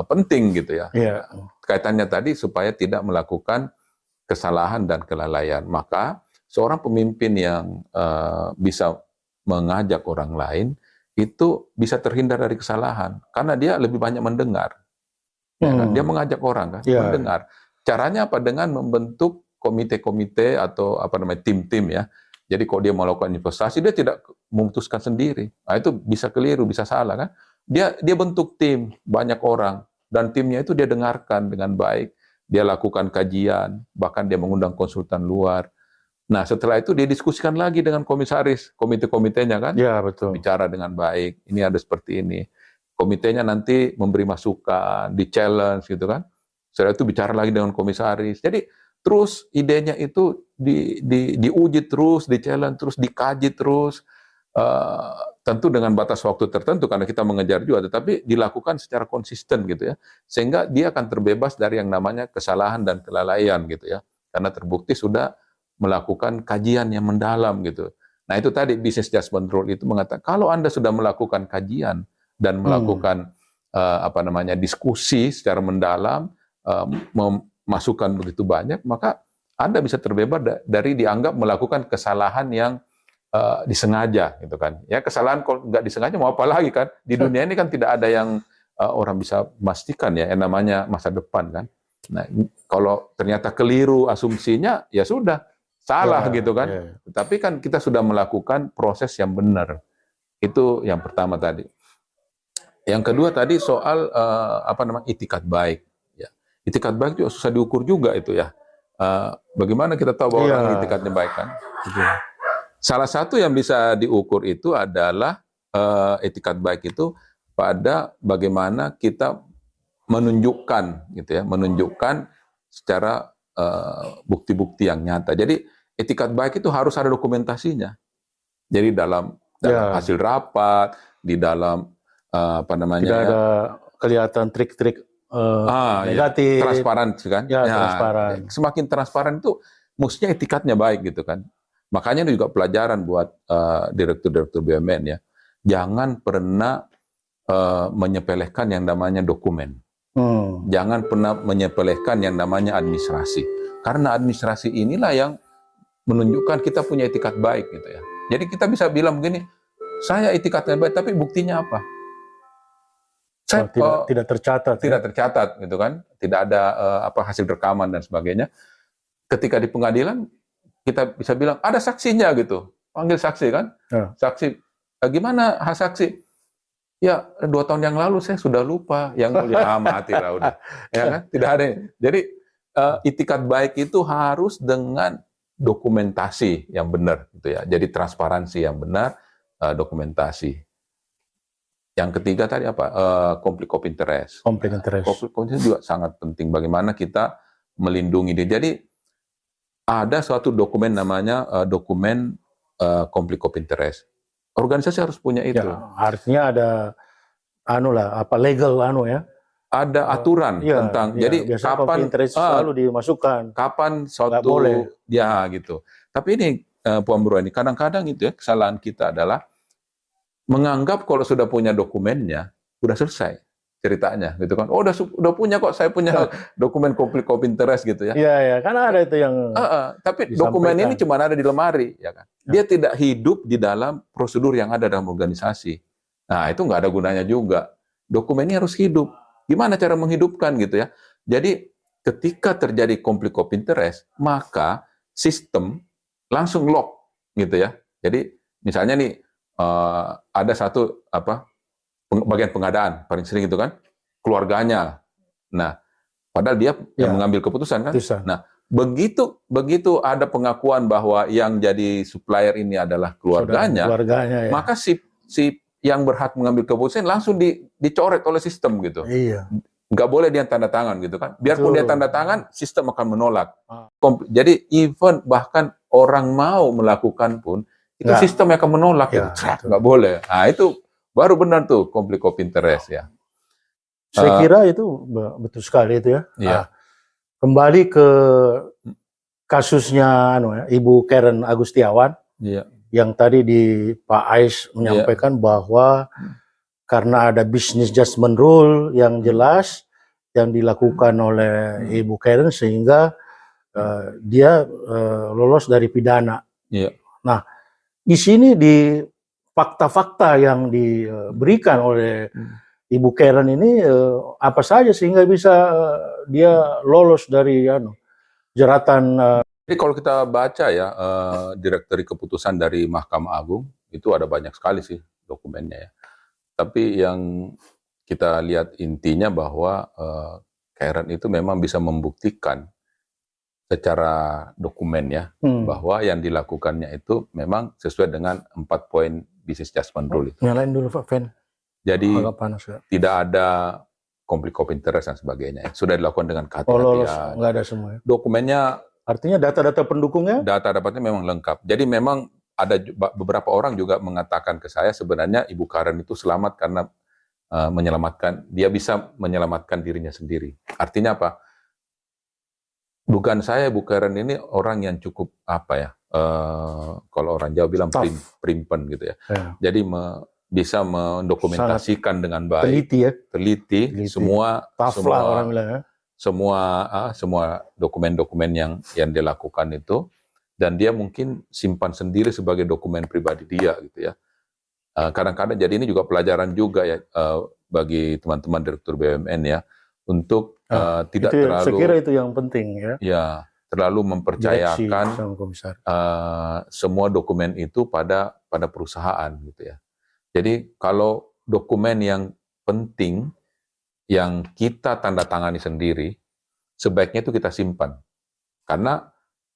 penting gitu ya. Ya. Kaitannya tadi supaya tidak melakukan kesalahan dan kelalaian. Maka seorang pemimpin yang bisa mengajak orang lain itu bisa terhindar dari kesalahan karena dia lebih banyak mendengar. Ya kan? Dia mengajak orang kan, mendengar. Caranya apa? Dengan membentuk komite-komite atau tim-tim ya. Jadi kalau dia melakukan investasi, dia tidak memutuskan sendiri. Nah, itu bisa keliru, bisa salah kan. Dia bentuk tim, banyak orang. Dan timnya itu dia dengarkan dengan baik. Dia lakukan kajian, bahkan dia mengundang konsultan luar. Nah, setelah itu dia diskusikan lagi dengan komisaris, komite-komitenya kan. Ya, betul. Bicara dengan baik, ini ada seperti ini. Komitenya nanti memberi masukan, di-challenge gitu kan. Setelah itu bicara lagi dengan komisaris. Jadi terus idenya itu diuji terus, di-challenge terus, dikaji terus. Tentu dengan batas waktu tertentu karena kita mengejar juga, tetapi dilakukan secara konsisten gitu ya. Sehingga dia akan terbebas dari yang namanya kesalahan dan kelalaian gitu ya. Karena terbukti sudah melakukan kajian yang mendalam gitu. Nah, itu tadi business judgment rule itu mengatakan kalau Anda sudah melakukan kajian dan melakukan diskusi secara mendalam, memasukkan begitu banyak, maka Anda bisa terbebas dari dianggap melakukan kesalahan yang disengaja, gitu kan? Ya kesalahan kalau nggak disengaja mau apa lagi kan? Di dunia ini kan tidak ada yang orang bisa memastikan ya, yang namanya masa depan kan. Nah, kalau ternyata keliru asumsinya, ya sudah salah gitu kan. Tapi kan kita sudah melakukan proses yang benar. Itu yang pertama tadi. Yang kedua tadi soal itikat baik. Ya. Itikat baik juga susah diukur juga itu ya. Bagaimana kita tahu bahwa orang itikatnya baik kan? Salah satu yang bisa diukur itu adalah itikat baik itu pada bagaimana kita menunjukkan gitu ya, menunjukkan secara bukti-bukti yang nyata. Jadi itikat baik itu harus ada dokumentasinya. Jadi dalam hasil rapat, di dalam tidak ada kelihatan trik-trik negatif, transparan kan? Transparan. Semakin transparan itu mestinya etikatnya baik gitu kan. Makanya itu juga pelajaran buat direktur-direktur BUMN ya. Jangan pernah menyepelekan yang namanya dokumen. Jangan pernah menyepelekan yang namanya administrasi. Karena administrasi inilah yang menunjukkan kita punya etikat baik gitu ya. Jadi kita bisa bilang begini, saya etikatnya baik, tapi buktinya apa? Saya, tidak tercatat. Tidak tercatat gitu kan. Tidak ada hasil rekaman dan sebagainya. Ketika di pengadilan kita bisa bilang ada saksinya gitu. Panggil saksi kan? Saksi. Gimana saksi? Ya 2 tahun yang lalu saya sudah lupa. Yang mulia mati lah udah. Ya kan? Tidak ada. Jadi itikat baik itu harus dengan dokumentasi yang benar gitu ya. Jadi transparansi yang benar, dokumentasi. Yang ketiga tadi apa? Konflik of interest. Konflik interest. Konflik of interest juga sangat penting. Bagaimana kita melindungi dia. Jadi ada suatu dokumen namanya dokumen konflik of interest. Organisasi harus punya itu. Ya, artinya ada legal ya. ada aturan Iya, tentang iya, jadi biasanya kapan konflik interest selalu dimasukkan. kapan Nggak suatu boleh. ya gitu. Tapi ini Puan Bro ini kadang-kadang itu ya kesalahan kita adalah menganggap kalau sudah punya dokumennya udah selesai ceritanya gitu kan. Oh udah punya kok saya punya dokumen konflik of interest gitu ya. Iya, ya, karena ada itu yang Tapi dokumen ini disampaikan. cuma ada di lemari, ya kan? Dia tidak hidup di dalam prosedur yang ada dalam organisasi. Nah, itu nggak ada gunanya juga. Dokumen ini harus hidup. Gimana cara menghidupkan gitu ya? Jadi, ketika terjadi konflik of interest, maka sistem langsung lock gitu ya. Jadi, misalnya nih ada satu bagian pengadaan paling sering itu kan keluarganya. Nah, padahal dia yang mengambil keputusan kan. Nah, begitu ada pengakuan bahwa yang jadi supplier ini adalah keluarganya ya. Maka si yang berhak mengambil keputusan langsung dicoret oleh sistem gitu. Iya. Nggak boleh dia tanda tangan gitu kan. Biarpun dia tanda tangan, sistem akan menolak. Jadi even bahkan orang mau melakukan pun itu sistem yang akan menolak. Ya, gitu. Nggak boleh. Nah itu baru benar tuh konflik of interest ya. Saya kira itu betul sekali itu ya. Iya. Kembali ke kasusnya Ibu Karen Agustiawan, yang tadi di Pak Ais menyampaikan bahwa karena ada business judgment rule yang jelas yang dilakukan oleh Ibu Karen sehingga dia lolos dari pidana. Nah, di sini di fakta-fakta yang diberikan oleh Ibu Karen ini apa saja sehingga bisa dia lolos dari jeratan. Jadi kalau kita baca ya direktori keputusan dari Mahkamah Agung itu ada banyak sekali sih dokumennya ya. Tapi yang kita lihat intinya bahwa Karen itu memang bisa membuktikan secara dokumen ya bahwa yang dilakukannya itu memang sesuai dengan 4 poin business judgment rule. Nyalain dulu Pak Fen. Jadi tidak ada konflik of interest dan sebagainya. Sudah dilakukan dengan kehati-hatian. Nggak ada semua. Dokumennya artinya data-data pendukungnya? Data dapatnya memang lengkap. Jadi memang ada beberapa orang juga mengatakan ke saya sebenarnya Ibu Karen itu selamat karena dia bisa menyelamatkan dirinya sendiri. Artinya apa? Dugaan saya Ibu Karen ini orang yang cukup kalau orang Jawa bilang primpen gitu ya. Jadi bisa mendokumentasikan dengan baik, teliti. semua orang bilang ya. semua dokumen-dokumen yang dilakukan itu, dan dia mungkin simpan sendiri sebagai dokumen pribadi dia gitu ya. Kadang-kadang jadi ini juga pelajaran juga ya bagi teman-teman direktur BUMN ya untuk tidak terlalu. Saya kira itu yang penting ya. Ya, terlalu mempercayakan semua dokumen itu pada perusahaan gitu ya. Jadi kalau dokumen yang penting yang kita tanda tangani sendiri, sebaiknya itu kita simpan. Karena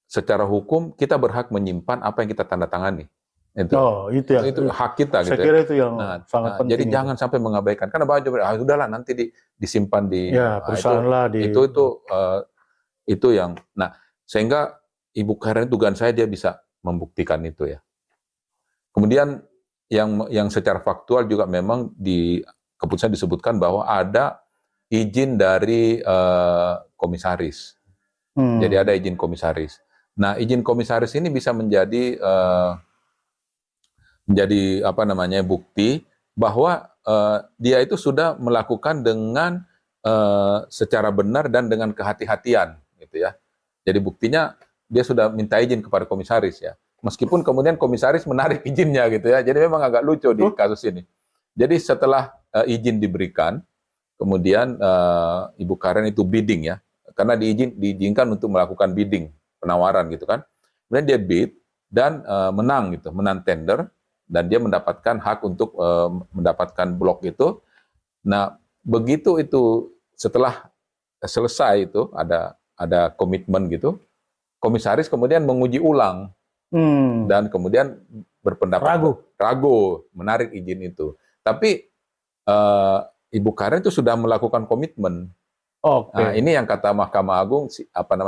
secara hukum kita berhak menyimpan apa yang kita tanda tangani. Itu hak kita gitu. Saya kira itu yang sangat penting. Jadi jangan sampai mengabaikan. Karena banyak udahlah nanti disimpan di perusahaan lah. Itu yang. Nah, sehingga Ibu Karen dugaan saya dia bisa membuktikan itu ya. Kemudian yang secara faktual juga memang di keputusan disebutkan bahwa ada izin dari komisaris. Jadi ada izin komisaris. Nah, izin komisaris ini bisa menjadi bukti bahwa dia itu sudah melakukan dengan secara benar dan dengan kehati-hatian gitu ya. Jadi buktinya dia sudah minta izin kepada komisaris ya. Meskipun kemudian komisaris menarik izinnya gitu ya. Jadi memang agak lucu di kasus ini. Jadi setelah izin diberikan, kemudian Ibu Karen itu bidding ya. Karena diizinkan untuk melakukan bidding, penawaran gitu kan. Kemudian dia bid dan menang tender, dan dia mendapatkan hak untuk mendapatkan blok itu. Nah, begitu itu setelah selesai itu ada komitmen gitu, komisaris kemudian menguji ulang. Dan kemudian berpendapat ragu menarik izin itu. Tapi Ibu Karen itu sudah melakukan komitmen. Nah, ini yang kata Mahkamah Agung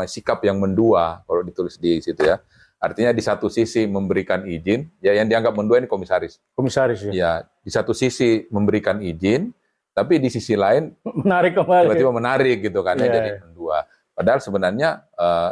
sikap yang mendua kalau ditulis di situ ya. Artinya di satu sisi memberikan izin, ya yang dianggap mendua ini komisaris. Komisaris ya. Ya, di satu sisi memberikan izin, tapi di sisi lain Menarik kembali. tiba-tiba menarik gitu kan ya, Iya, jadi iya. mendua. Padahal sebenarnya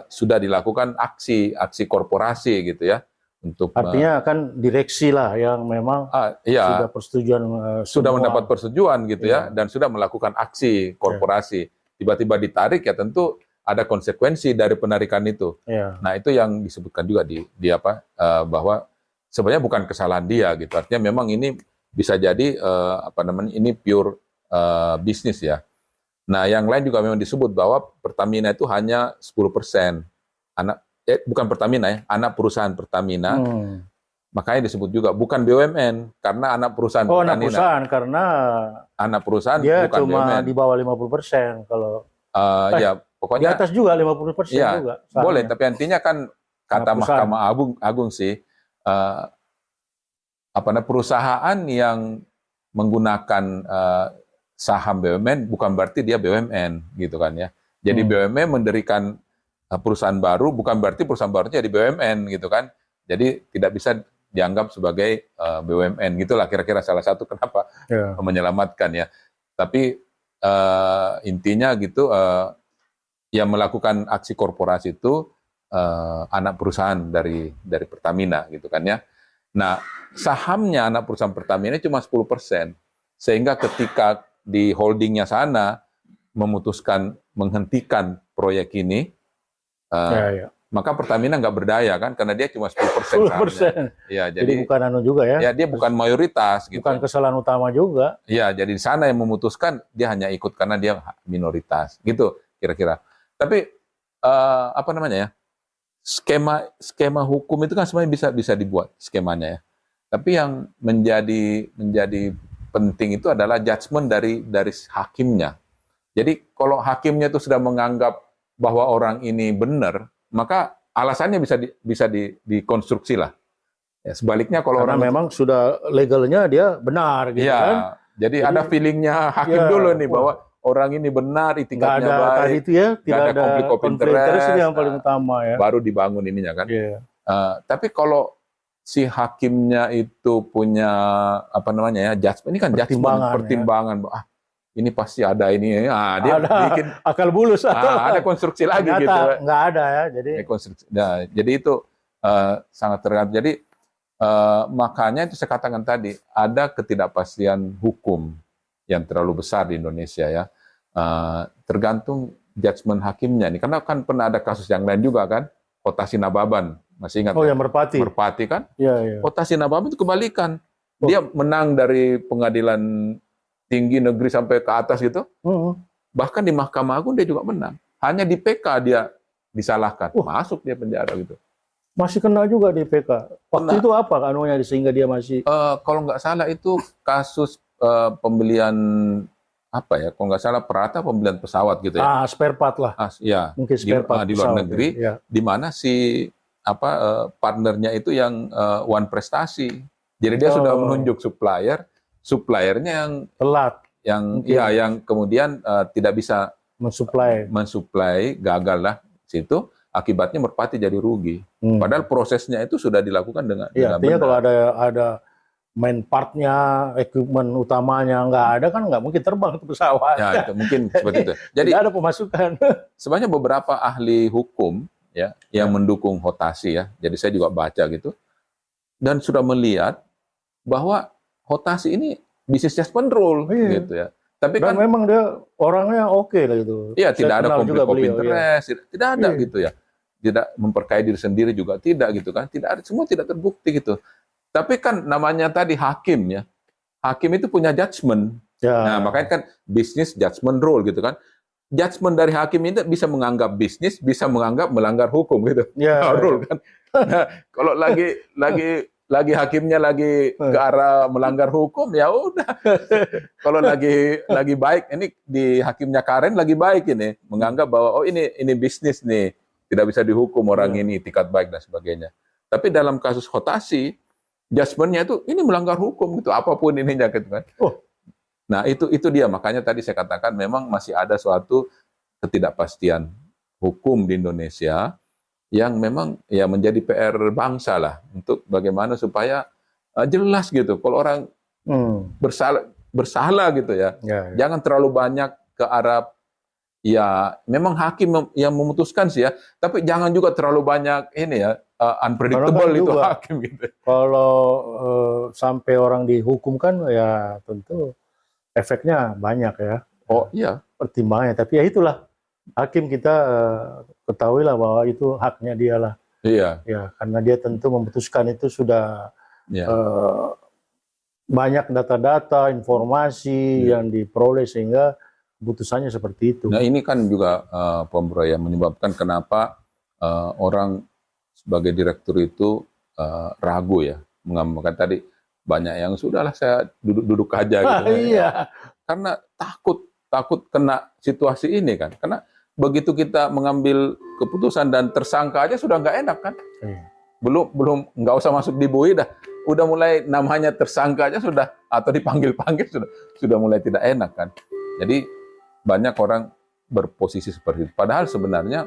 sudah dilakukan aksi korporasi gitu ya untuk Artinya kan direksi lah yang memang iya, sudah persetujuan sudah semua. mendapat persetujuan gitu ya, Iya. dan sudah melakukan aksi korporasi. Tiba-tiba ditarik ya tentu ada konsekuensi dari penarikan itu. Iya. Nah itu yang disebutkan juga di apa bahwa sebenarnya bukan kesalahan dia gitu. Artinya memang ini bisa jadi apa namanya ini pure bisnis ya. Nah yang lain juga memang disebut bahwa Pertamina itu hanya 10% anak bukan Pertamina ya, anak perusahaan Pertamina. Makanya disebut juga bukan BUMN karena anak perusahaan Oh, anak Pertamina. perusahaan karena Anak perusahaan dia bukan cuma BUMN. di bawah 50% kalau Ya di pokoknya atas juga 50% ya, juga. boleh, sahamnya. tapi intinya kan kata Anak perusahaan. Mahkamah Agung sih apa namanya perusahaan yang menggunakan saham BUMN bukan berarti dia BUMN gitu kan ya. Jadi BUMN mendirikan perusahaan baru bukan berarti perusahaan barunya jadi BUMN gitu kan. Jadi tidak bisa dianggap sebagai BUMN gitulah kira-kira salah satu kenapa menyelamatkan ya. Tapi intinya gitu yang melakukan aksi korporasi itu anak perusahaan dari Pertamina gitu kan ya. Nah, sahamnya anak perusahaan Pertamina cuma 10%. Sehingga ketika di holdingnya sana memutuskan menghentikan proyek ini, maka Pertamina nggak berdaya kan karena dia cuma 10% sahamnya. Ya, jadi bukan anu juga ya. Ya, dia bukan mayoritas gitu. Bukan kesalahan utama juga. Ya, jadi di sana yang memutuskan dia hanya ikut karena dia minoritas. Gitu kira-kira. Tapi apa namanya ya? Skema hukum itu kan sebenarnya bisa dibuat skemanya ya. Tapi yang menjadi penting itu adalah judgement dari hakimnya. Jadi kalau hakimnya itu sudah menganggap bahwa orang ini benar, maka alasannya bisa dikonstruksi lah. Ya, sebaliknya kalau karena orang memang sudah legalnya dia benar gitu ya, kan. Jadi ada feelingnya hakim dulu nih bahwa orang ini benar, itikadnya baik, tadi itu ya, tidak ada konflik of interest itu yang paling utama ya. Baru dibangun ininya kan. Tapi kalau si hakimnya itu punya apa namanya ya, judgment, ini kan pertimbangan, ya. Ini pasti ada ini, dia bikin akal bulus, ada konstruksi lagi gitu. Nggak ada ya, jadi itu sangat tergantung. Jadi makanya itu saya katakan tadi ada ketidakpastian hukum yang terlalu besar di Indonesia ya. Tergantung judgement hakimnya nih. Karena kan pernah ada kasus yang lain juga kan, Kota Sinababan, masih ingat? Oh, yang Merpati. Merpati kan? Iya. Kota Sinababan itu kebalikan. Dia menang dari pengadilan tinggi negeri sampai ke atas gitu. Bahkan di Mahkamah Agung dia juga menang. Hanya di PK dia disalahkan, masuk dia penjara gitu. Masih kena juga di PK. Waktu itu apa anunya sehingga dia masih? Kalau nggak salah itu kasus pembelian apa ya? Kalau nggak salah perata pembelian pesawat gitu ya. Spare part lah. Ya. Mungkin spare part di luar negeri, di mana si partnernya itu yang One Prestasi. Jadi dia sudah menunjuk suppliernya yang telat, yang kemudian tidak bisa mensuplai, gagal lah situ. Akibatnya Merpati jadi rugi. Padahal prosesnya itu sudah dilakukan dengan artinya benar. Kalau ada main partnya, equipment utamanya nggak ada kan nggak mungkin terbang ke pesawat. Ya, itu mungkin seperti itu. Jadi tidak ada pemasukan. Sebenarnya beberapa ahli hukum ya yang mendukung Hotasi ya. Jadi saya juga baca gitu dan sudah melihat bahwa Hotasi ini bisnis judgment rule gitu ya. Tapi dan kan memang dia orangnya oke lah gitu. Iya, tidak ada konflik of interest, tidak ada gitu ya. Tidak memperkaya diri sendiri juga tidak gitu kan. Tidak ada, semua tidak terbukti gitu. Tapi kan namanya tadi hakim ya. Hakim itu punya judgment. Nah, makanya kan bisnis judgment rule gitu kan. Judgment dari hakim itu bisa menganggap bisnis, bisa menganggap melanggar hukum gitu. Rule kan. Nah, kalau lagi hakimnya lagi ke arah melanggar hukum ya udah. Kalau lagi baik, ini di hakimnya Karen lagi baik ini, menganggap bahwa oh ini bisnis nih, tidak bisa dihukum orang ini, itikat baik dan sebagainya. Tapi dalam kasus Hotasi, judgment-nya itu ini melanggar hukum gitu, apapun ininya gitu kan. Nah, itu dia, makanya tadi saya katakan memang masih ada suatu ketidakpastian hukum di Indonesia yang memang ya menjadi PR bangsa lah untuk bagaimana supaya jelas gitu. Kalau orang bersalah, bersalah gitu ya. Ya, ya. Jangan terlalu banyak ke arah, ya memang hakim yang memutuskan sih ya, tapi jangan juga terlalu banyak ini ya, unpredictable Karena kan itu juga, hakim gitu. kalau sampai orang dihukum kan ya tentu efeknya banyak ya, Oh iya, pertimbangannya. Tapi ya itulah, hakim kita ketahuilah bahwa itu haknya dia lah. iya, Ya, karena dia tentu memutuskan itu sudah iya. eh, banyak data-data, informasi Iya. yang diperoleh sehingga keputusannya seperti itu. Nah ini kan juga Pak Bro, yang menyebabkan kenapa orang sebagai direktur itu ragu ya, mengamalkan tadi banyak yang sudahlah saya duduk-duduk aja gitu. Iya. Karena takut kena situasi ini kan. Karena begitu kita mengambil keputusan dan tersangka aja sudah nggak enak kan. Iya. Belum nggak usah masuk di BUI dah. Udah mulai namanya tersangka aja sudah, atau dipanggil-panggil sudah mulai tidak enak kan. Jadi banyak orang berposisi seperti itu. Padahal sebenarnya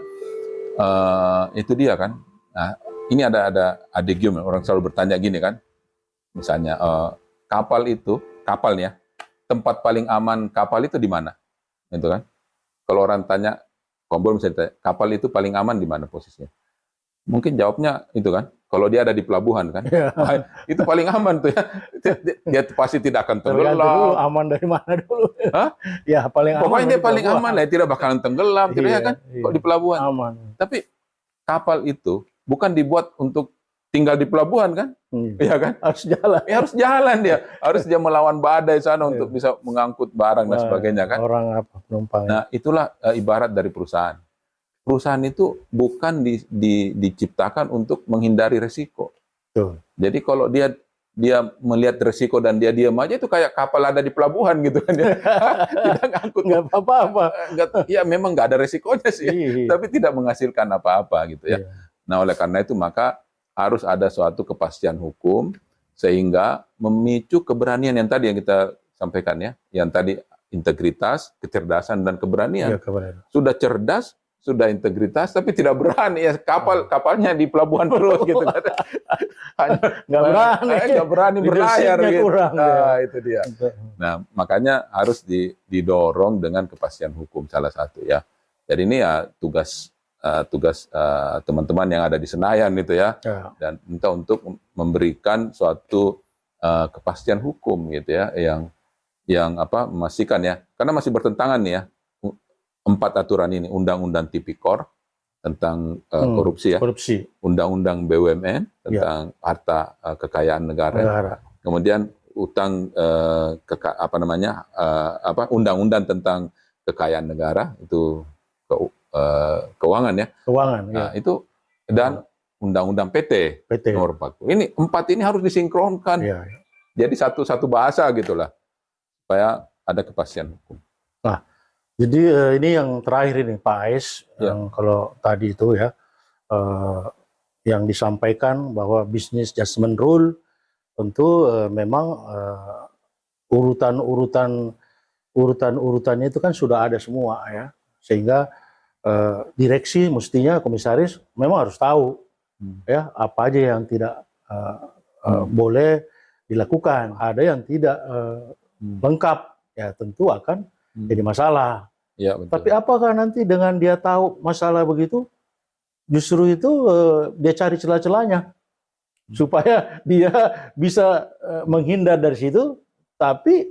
itu dia kan. Nah, ini ada adigium, orang selalu bertanya gini kan. Misalnya kapalnya, tempat paling aman kapal itu di mana? Gitu kan. Kalau orang tanya, Kompol misalnya ditanya, kapal itu paling aman di mana posisinya? Mungkin jawabnya itu kan, kalau dia ada di pelabuhan kan, Iya. itu paling aman tuh ya. Dia pasti tidak akan Tergantung dulu tenggelam. aman dari mana dulu. Hah? Ya paling aman. Pokoknya dia dari paling pelabuhan. aman lah, tidak bakalan tenggelam, tidak ya kan? Iya. Kok di pelabuhan. Aman. Tapi kapal itu bukan dibuat untuk tinggal di pelabuhan kan? Iya kan? Harus jalan. Ya, harus jalan dia, harus dia melawan badai sana untuk bisa mengangkut barang dan sebagainya kan? Orang apa penumpang. Nah itulah ibarat dari perusahaan. Perusahaan itu bukan diciptakan untuk menghindari resiko. Betul. Jadi kalau dia melihat resiko dan dia diam aja, itu kayak kapal ada di pelabuhan gitu kan ya. Tidak ngangkut. Nggak apa-apa. Ya memang nggak ada resikonya sih, Iya. tapi tidak menghasilkan apa-apa gitu ya. Iya. Nah oleh karena itu maka harus ada suatu kepastian hukum sehingga memicu keberanian yang tadi yang kita sampaikan ya, yang tadi integritas, kecerdasan dan keberanian. Iya, kebenaran. Sudah cerdas, sudah integritas, tapi tidak berani ya, kapalnya di pelabuhan terus gitu kan. Nggak berani berlayar Leadership-nya gitu. kurang, Nah, itu dia. Nah, makanya harus didorong dengan kepastian hukum salah satu ya. Jadi ini ya tugas teman-teman yang ada di Senayan itu ya, Ya. dan minta untuk memberikan suatu kepastian hukum gitu ya, yang memastikan ya, karena masih bertentangan nih ya 4 aturan ini, Undang-Undang Tipikor tentang korupsi ya, Korupsi. Undang-Undang BUMN tentang harta kekayaan negara. Kemudian Undang-Undang tentang kekayaan negara itu keuangan ya. Keuangan. Nah, Ya. itu dan Undang-Undang PT. Nomor 40. Ini 4 ini harus disinkronkan. Ya. Jadi satu bahasa gitulah supaya ada kepastian hukum. Nah, jadi ini yang terakhir ini Pak Ais, yang kalau tadi itu ya, yang disampaikan bahwa business judgment rule tentu memang urutannya itu kan sudah ada semua ya, sehingga direksi mestinya komisaris memang harus tahu ya apa aja yang tidak boleh dilakukan, ada yang tidak lengkap ya tentu akan jadi masalah. Ya, betul. Tapi apakah nanti dengan dia tahu masalah begitu, justru itu dia cari celah-celahnya supaya dia bisa menghindar dari situ, tapi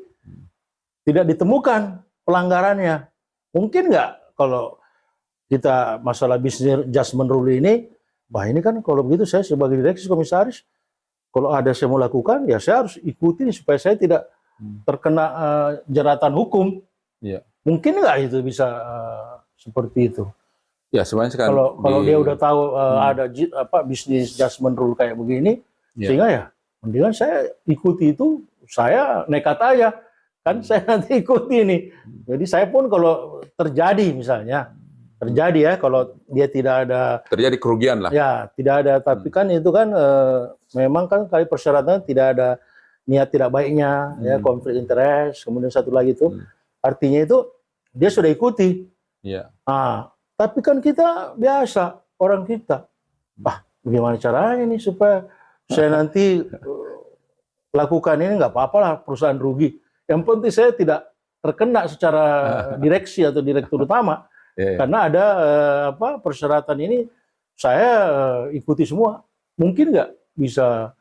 tidak ditemukan pelanggarannya. Mungkin nggak kalau kita masalah business judgment rule ini, wah ini kan kalau begitu saya sebagai direksi komisaris, kalau ada saya mau lakukan, ya saya harus ikuti supaya saya tidak terkena jeratan hukum. Ya. Mungkin nggak itu bisa seperti itu? Ya sebenarnya kan kalau dia udah tahu ada bisnis judgment rule kayak begini, sehingga ya mendingan saya ikuti itu, saya nekat aja kan, saya nanti ikuti nih. Jadi saya pun kalau terjadi misalnya ya, kalau dia tidak ada terjadi kerugian lah. Ya tidak ada, tapi kan itu kan memang kan kali persyaratan tidak ada niat tidak baiknya, ya konflik interest, kemudian satu lagi itu artinya itu dia sudah ikuti. Iya. Nah, tapi kan kita biasa, orang kita, bagaimana caranya nih supaya saya nanti lakukan ini, nggak apa-apa lah perusahaan rugi. Yang penting saya tidak terkena secara direksi atau direktur utama. Karena ada persyaratan ini saya ikuti semua. Mungkin nggak bisa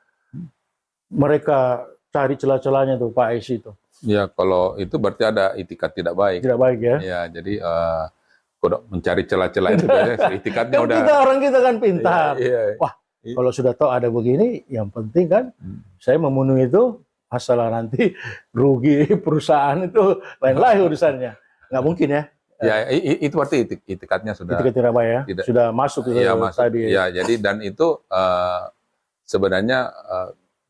mereka cari celah-celahnya tuh Pak Ais itu? Ya kalau itu berarti ada itikat tidak baik. Tidak baik ya? Ya jadi kalau mencari celah-celah itu biasanya itikatnya kan udah. Orang kita kan pintar. Iya. Wah kalau sudah tahu ada begini, yang penting kan saya memenuhi itu. Masalah nanti rugi perusahaan itu lain-lain urusannya. Nggak mungkin ya? Ya, itu berarti itikatnya sudah tidak baik ya? Sudah masuk ke tadi. Ya, jadi dan itu sebenarnya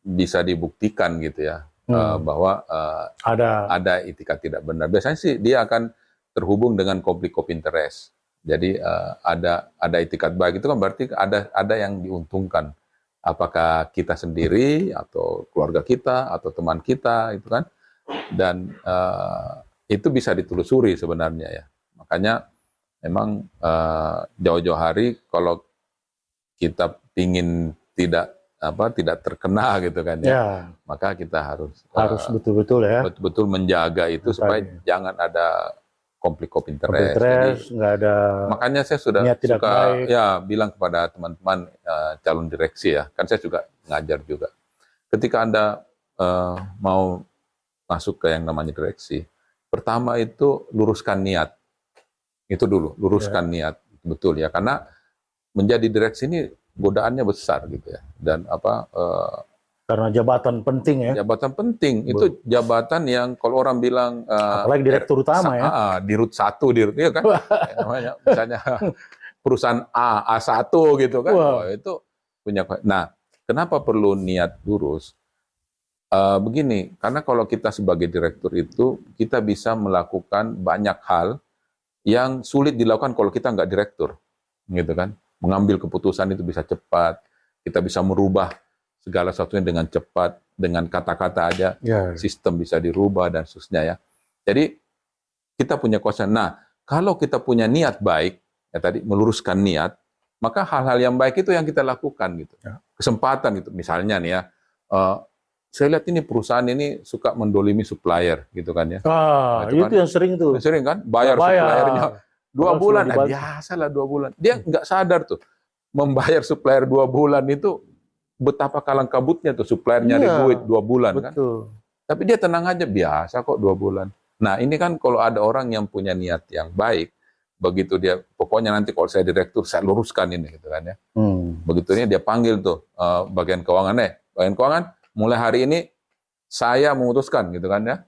bisa dibuktikan gitu ya, bahwa ada itikat tidak benar. Biasanya sih dia akan terhubung dengan konflik of interest. Jadi ada itikat baik itu kan berarti ada yang diuntungkan. Apakah kita sendiri atau keluarga kita atau teman kita itu kan, dan itu bisa ditelusuri sebenarnya ya. Makanya memang jauh-jauh hari kalau kita ingin tidak terkena gitu kan ya, maka kita harus betul-betul ya, betul-betul menjaga itu supaya jangan ada konflik of interest. Jadi, nggak ada. Makanya saya suka bilang kepada teman-teman calon direksi ya, kan saya juga ngajar juga. Ketika Anda mau masuk ke yang namanya direksi, pertama itu luruskan niat. Itu dulu, luruskan niat, betul ya, karena menjadi direksi ini godaannya besar gitu ya, dan karena jabatan penting ya. Jabatan penting, itu jabatan yang kalau orang bilang apalagi direktur utama ya. Dirut 1, ya kan. Namanya misalnya perusahaan A1 gitu kan. Itu punya. Nah, kenapa perlu niat lurus? Begini, karena kalau kita sebagai direktur itu kita bisa melakukan banyak hal yang sulit dilakukan kalau kita nggak direktur, gitu kan. Mengambil keputusan itu bisa cepat, kita bisa merubah segala sesuatunya dengan cepat, dengan kata-kata aja, sistem bisa dirubah dan seterusnya ya. Jadi kita punya kuasa. Nah, kalau kita punya niat baik, ya tadi meluruskan niat, maka hal-hal yang baik itu yang kita lakukan gitu. Kesempatan gitu. Misalnya nih ya, saya lihat ini perusahaan ini suka mendolimi supplier gitu kan ya. Itu kan, yang sering tuh. Sering kan, bayar suppliernya 2 bulan, biasalah 2 bulan. Dia nggak sadar tuh, membayar supplier 2 bulan itu betapa kalang kabutnya tuh supplier nyari duit 2 bulan kan. Tapi dia tenang aja, biasa kok 2 bulan. Nah ini kan kalau ada orang yang punya niat yang baik, begitu dia, pokoknya nanti kalau saya direktur, saya luruskan ini gitu kan ya. Begitu ini dia panggil tuh bagian keuangan, bagian keuangan, mulai hari ini saya memutuskan gitu kan ya.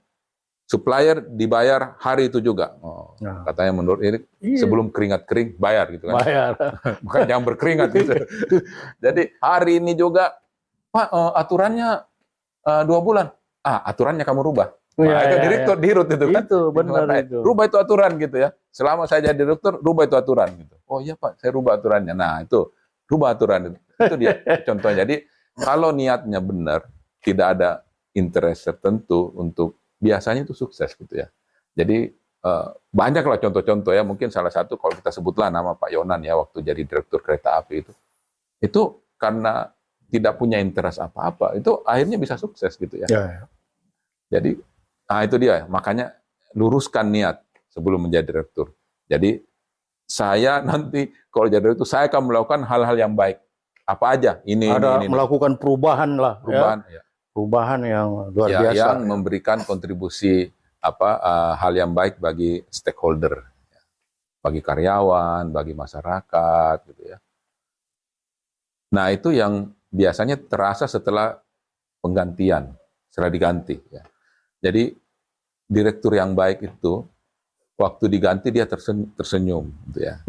Supplier dibayar hari itu juga. Katanya menurut ini sebelum keringat kering bayar gitu kan. Bayar. Bukan jangan berkeringat gitu. Jadi hari ini juga Pak aturannya 2 bulan. Aturannya kamu rubah. Itu direktur dirut itu kan. Itu benar itu. Rubah itu aturan gitu ya. Selama saya jadi direktur, rubah itu aturan gitu. Oh iya Pak, saya rubah aturannya. Nah, itu rubah aturan itu. Itu dia contohnya. Jadi kalau niatnya benar, tidak ada interest tertentu untuk, biasanya itu sukses gitu ya. Jadi banyaklah contoh-contoh ya. Mungkin salah satu kalau kita sebutlah nama Pak Yonan ya waktu jadi direktur kereta api itu karena tidak punya interest apa-apa, itu akhirnya bisa sukses gitu ya. Jadi itu dia. Makanya luruskan niat sebelum menjadi direktur. Jadi saya nanti kalau jadi direktur saya akan melakukan hal-hal yang baik. Apa aja? Ini melakukan perubahan lah. Perubahan yang luar biasa. Yang memberikan kontribusi hal yang baik bagi stakeholder, bagi karyawan, bagi masyarakat, gitu ya. Nah itu yang biasanya terasa setelah penggantian, setelah diganti. Ya. Jadi direktur yang baik itu waktu diganti dia tersenyum, gitu ya.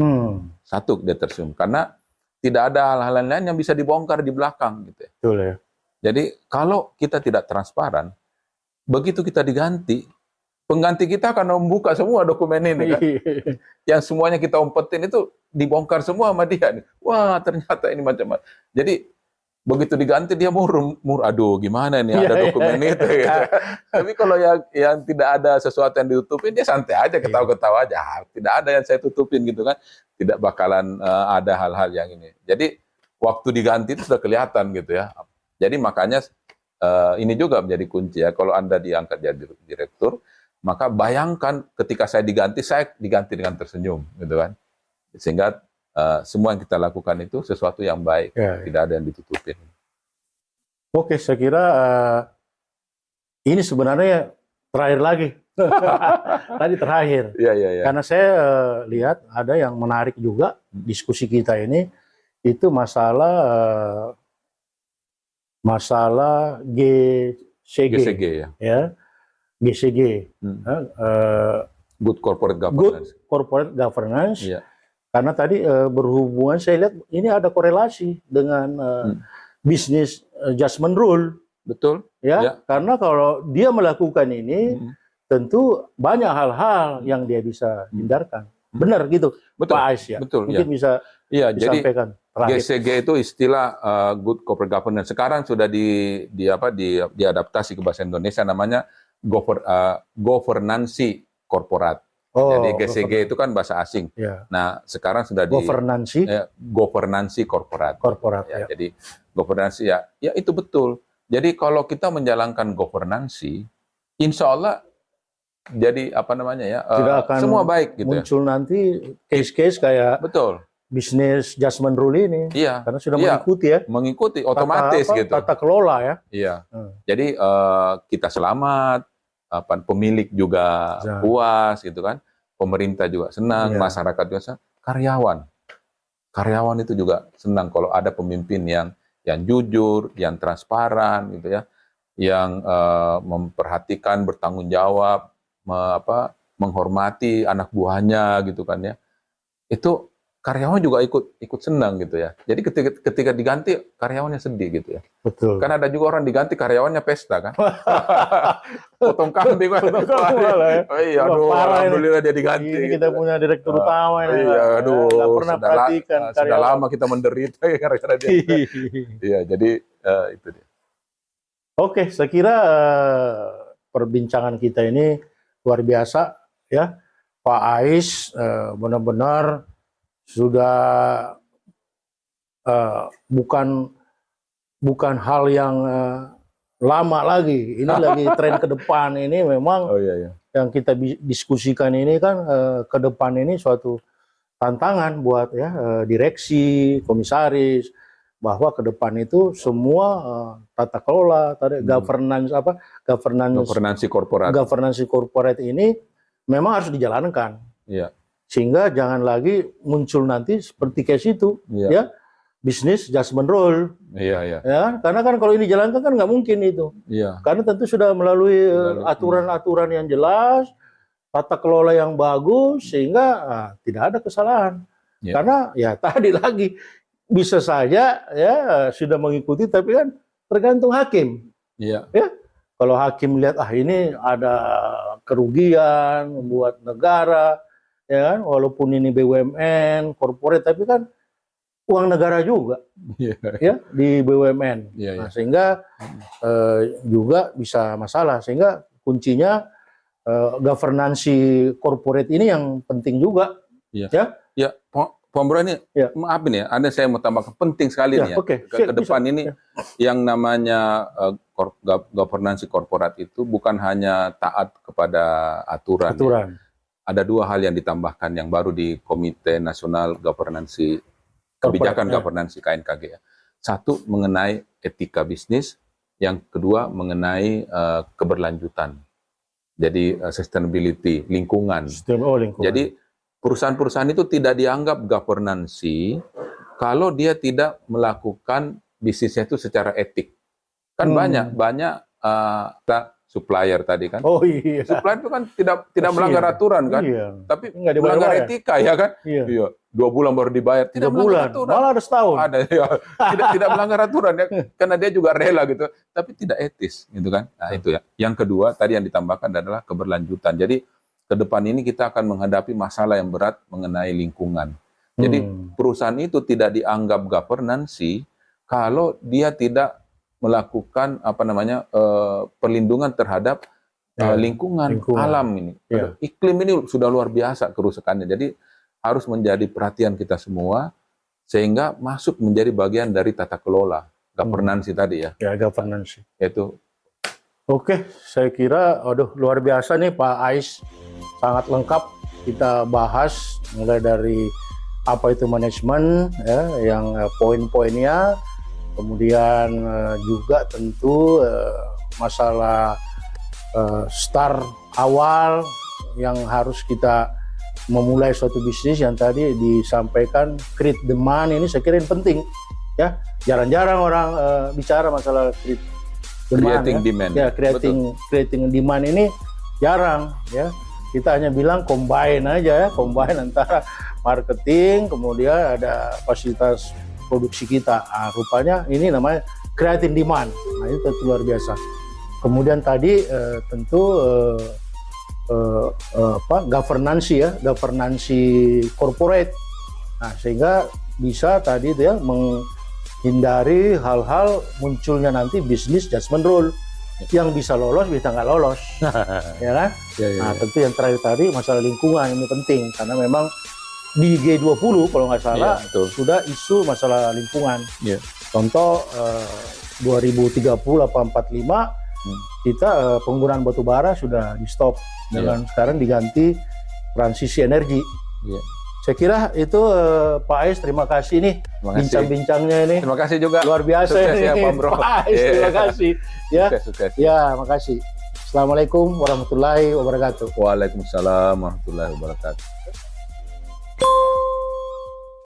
Satu dia tersenyum karena tidak ada hal-hal lain yang bisa dibongkar di belakang, gitu ya. Betul ya. Jadi kalau kita tidak transparan, begitu kita diganti, pengganti kita akan membuka semua dokumen ini kan. Yang semuanya kita umpetin itu dibongkar semua sama dia. Wah ternyata ini macam-macam. Jadi begitu diganti dia aduh gimana nih ada dokumen itu. Gitu. Tapi kalau yang tidak ada sesuatu yang ditutupin, dia santai aja, ketawa-ketawa aja. Tidak ada yang saya tutupin gitu kan. Tidak bakalan ada hal-hal yang ini. Jadi waktu diganti itu sudah kelihatan gitu ya. Jadi makanya ini juga menjadi kunci ya. Kalau Anda diangkat jadi direktur, maka bayangkan ketika saya diganti dengan tersenyum, gitu kan. Sehingga semua yang kita lakukan itu sesuatu yang baik, Ya, ya. tidak ada yang ditutupin. Oke, saya kira ini sebenarnya terakhir lagi. Tadi terakhir. Iya, iya, iya. Karena saya lihat ada yang menarik juga diskusi kita ini, itu masalah GCG, GCG ya. ya, GCG, Good Corporate Good Governance. Corporate Governance. Iya. Karena tadi berhubungan, saya lihat ini ada korelasi dengan Business Adjustment Rule, Betul. ya. Ya. Karena kalau dia melakukan ini, tentu banyak hal-hal yang dia bisa hindarkan. Benar gitu, Betul. Pak Ais ya. Betul. Mungkin Ya. bisa Iya, jadi disampaikan terakhir. GCG itu istilah Good Corporate Governance. Sekarang sudah diadaptasi ke bahasa Indonesia, namanya governansi korporat. Jadi GCG itu kan bahasa asing. Ya. Nah, sekarang sudah governansi korporat. Korporat. Ya, Ya. jadi governansi ya itu betul. Jadi kalau kita menjalankan governansi, insya Allah jadi apa namanya ya, Tidak akan semua baik gitu ya. muncul nanti case-case kayak Betul. Business Adjustment Rule ini. Iya. Karena sudah Iya. mengikuti ya. Mengikuti otomatis gitu. Tata kelola ya. Iya. Jadi kita selamat, pemilik juga puas gitu kan, pemerintah juga senang, Iya. masyarakat juga senang, karyawan itu juga senang kalau ada pemimpin yang jujur, yang transparan gitu ya, yang memperhatikan, bertanggung jawab, menghormati anak buahnya gitu kan ya. Itu karyawan juga ikut senang gitu ya. Jadi ketika diganti karyawannya sedih gitu ya. Betul. Kan ada juga orang diganti karyawannya pesta kan. Potong kambing kan. Oh iya, aduh, alhamdulillah dia diganti. Ini kita punya direktur utama ini. Iya, aduh. Nggak pernah perhatikan sudah lama kita menderita gara-gara dia. Iya, jadi itu dia. Oke, saya kira perbincangan kita ini luar biasa ya. Pak Ais benar-benar sudah bukan hal yang lama lagi. Ini lagi tren ke depan ini memang yang kita diskusikan ini kan ke depan ini suatu tantangan buat ya direksi, komisaris, bahwa ke depan itu semua tata kelola, governansi korporat ini memang harus dijalankan. Iya. Sehingga jangan lagi muncul nanti seperti case itu, ya, Business Adjustment Rule. Iya. Ya, karena kan kalau ini dijalankan kan nggak mungkin itu. Iya. Karena tentu sudah melalui aturan-aturan yang jelas, tata kelola yang bagus, sehingga tidak ada kesalahan. Iya. Karena ya tadi lagi bisa saja ya sudah mengikuti, tapi kan tergantung hakim. Iya. Ya, kalau hakim lihat ini ada kerugian buat negara. Ya kan, walaupun ini BUMN, corporate, tapi kan uang negara juga, ya di BUMN. Nah, sehingga juga bisa masalah. Sehingga kuncinya governansi corporate ini yang penting juga. Ya, Pak Ambro ini, maaf ini ya, saya mau tambahkan penting sekali nih ya. Ke depan ini yang namanya governansi korporat itu bukan hanya taat kepada aturan. Ya. Ada dua hal yang ditambahkan yang baru di Komite Nasional Kebijakan Governansi KNKG. Satu mengenai etika bisnis, yang kedua mengenai keberlanjutan. Jadi sustainability, lingkungan. Jadi perusahaan-perusahaan itu tidak dianggap governansi kalau dia tidak melakukan bisnisnya itu secara etik. Kan banyak supplier tadi kan. Oh iya. Supplier itu kan tidak melanggar aturan kan. Iya. Tapi melanggar etika ya kan. Iya. 2 bulan baru dibayar. Tidak melanggar aturan. Malah ada setahun. Ada ya. tidak melanggar aturan ya. Karena dia juga rela gitu. Tapi tidak etis gitu kan. Nah itu ya. Yang kedua tadi yang ditambahkan adalah keberlanjutan. Jadi ke depan ini kita akan menghadapi masalah yang berat mengenai lingkungan. Jadi perusahaan itu tidak dianggap governansi kalau dia tidak melakukan perlindungan terhadap lingkungan, alam ini. Iklim ini sudah luar biasa kerusakannya. Jadi harus menjadi perhatian kita semua sehingga masuk menjadi bagian dari tata kelola. governance tadi ya. Ya, governance. Itu Oke, saya kira, aduh luar biasa nih Pak Ais, sangat lengkap kita bahas mulai dari apa itu manajemen, ya, yang poin-poinnya, kemudian juga tentu masalah start awal yang harus kita memulai suatu bisnis yang tadi disampaikan create demand ini, saya kira ini penting, ya. Jarang-jarang orang bicara masalah create demand, creating ya. demand. Ya, creating demand ini jarang, ya. Kita hanya bilang combine aja, ya, combine antara marketing, kemudian ada fasilitas produksi kita. Rupanya ini namanya creating demand. Nah, itu tentu luar biasa. Kemudian tadi tentu governance ya, governance corporate. Nah, sehingga bisa tadi itu ya menghindari hal-hal munculnya nanti bisnis judgment rule yang bisa lolos, bisa nggak lolos, ya kan? Nah, tentu yang terakhir tadi masalah lingkungan ini penting karena memang di G20 kalau nggak salah sudah isu masalah lingkungan. Contoh 2030 atau 45 kita penggunaan batu bara sudah di stop dengan sekarang diganti transisi energi. Saya kira itu Pak Ais, terima kasih nih bincang-bincangnya ini. Terima kasih juga. Luar biasa sukses ini ya, Pak Bro. Pak Ais, terima kasih. Ya, sukses. Ya, makasih. Assalamualaikum warahmatullahi wabarakatuh. Waalaikumsalam warahmatullahi wabarakatuh.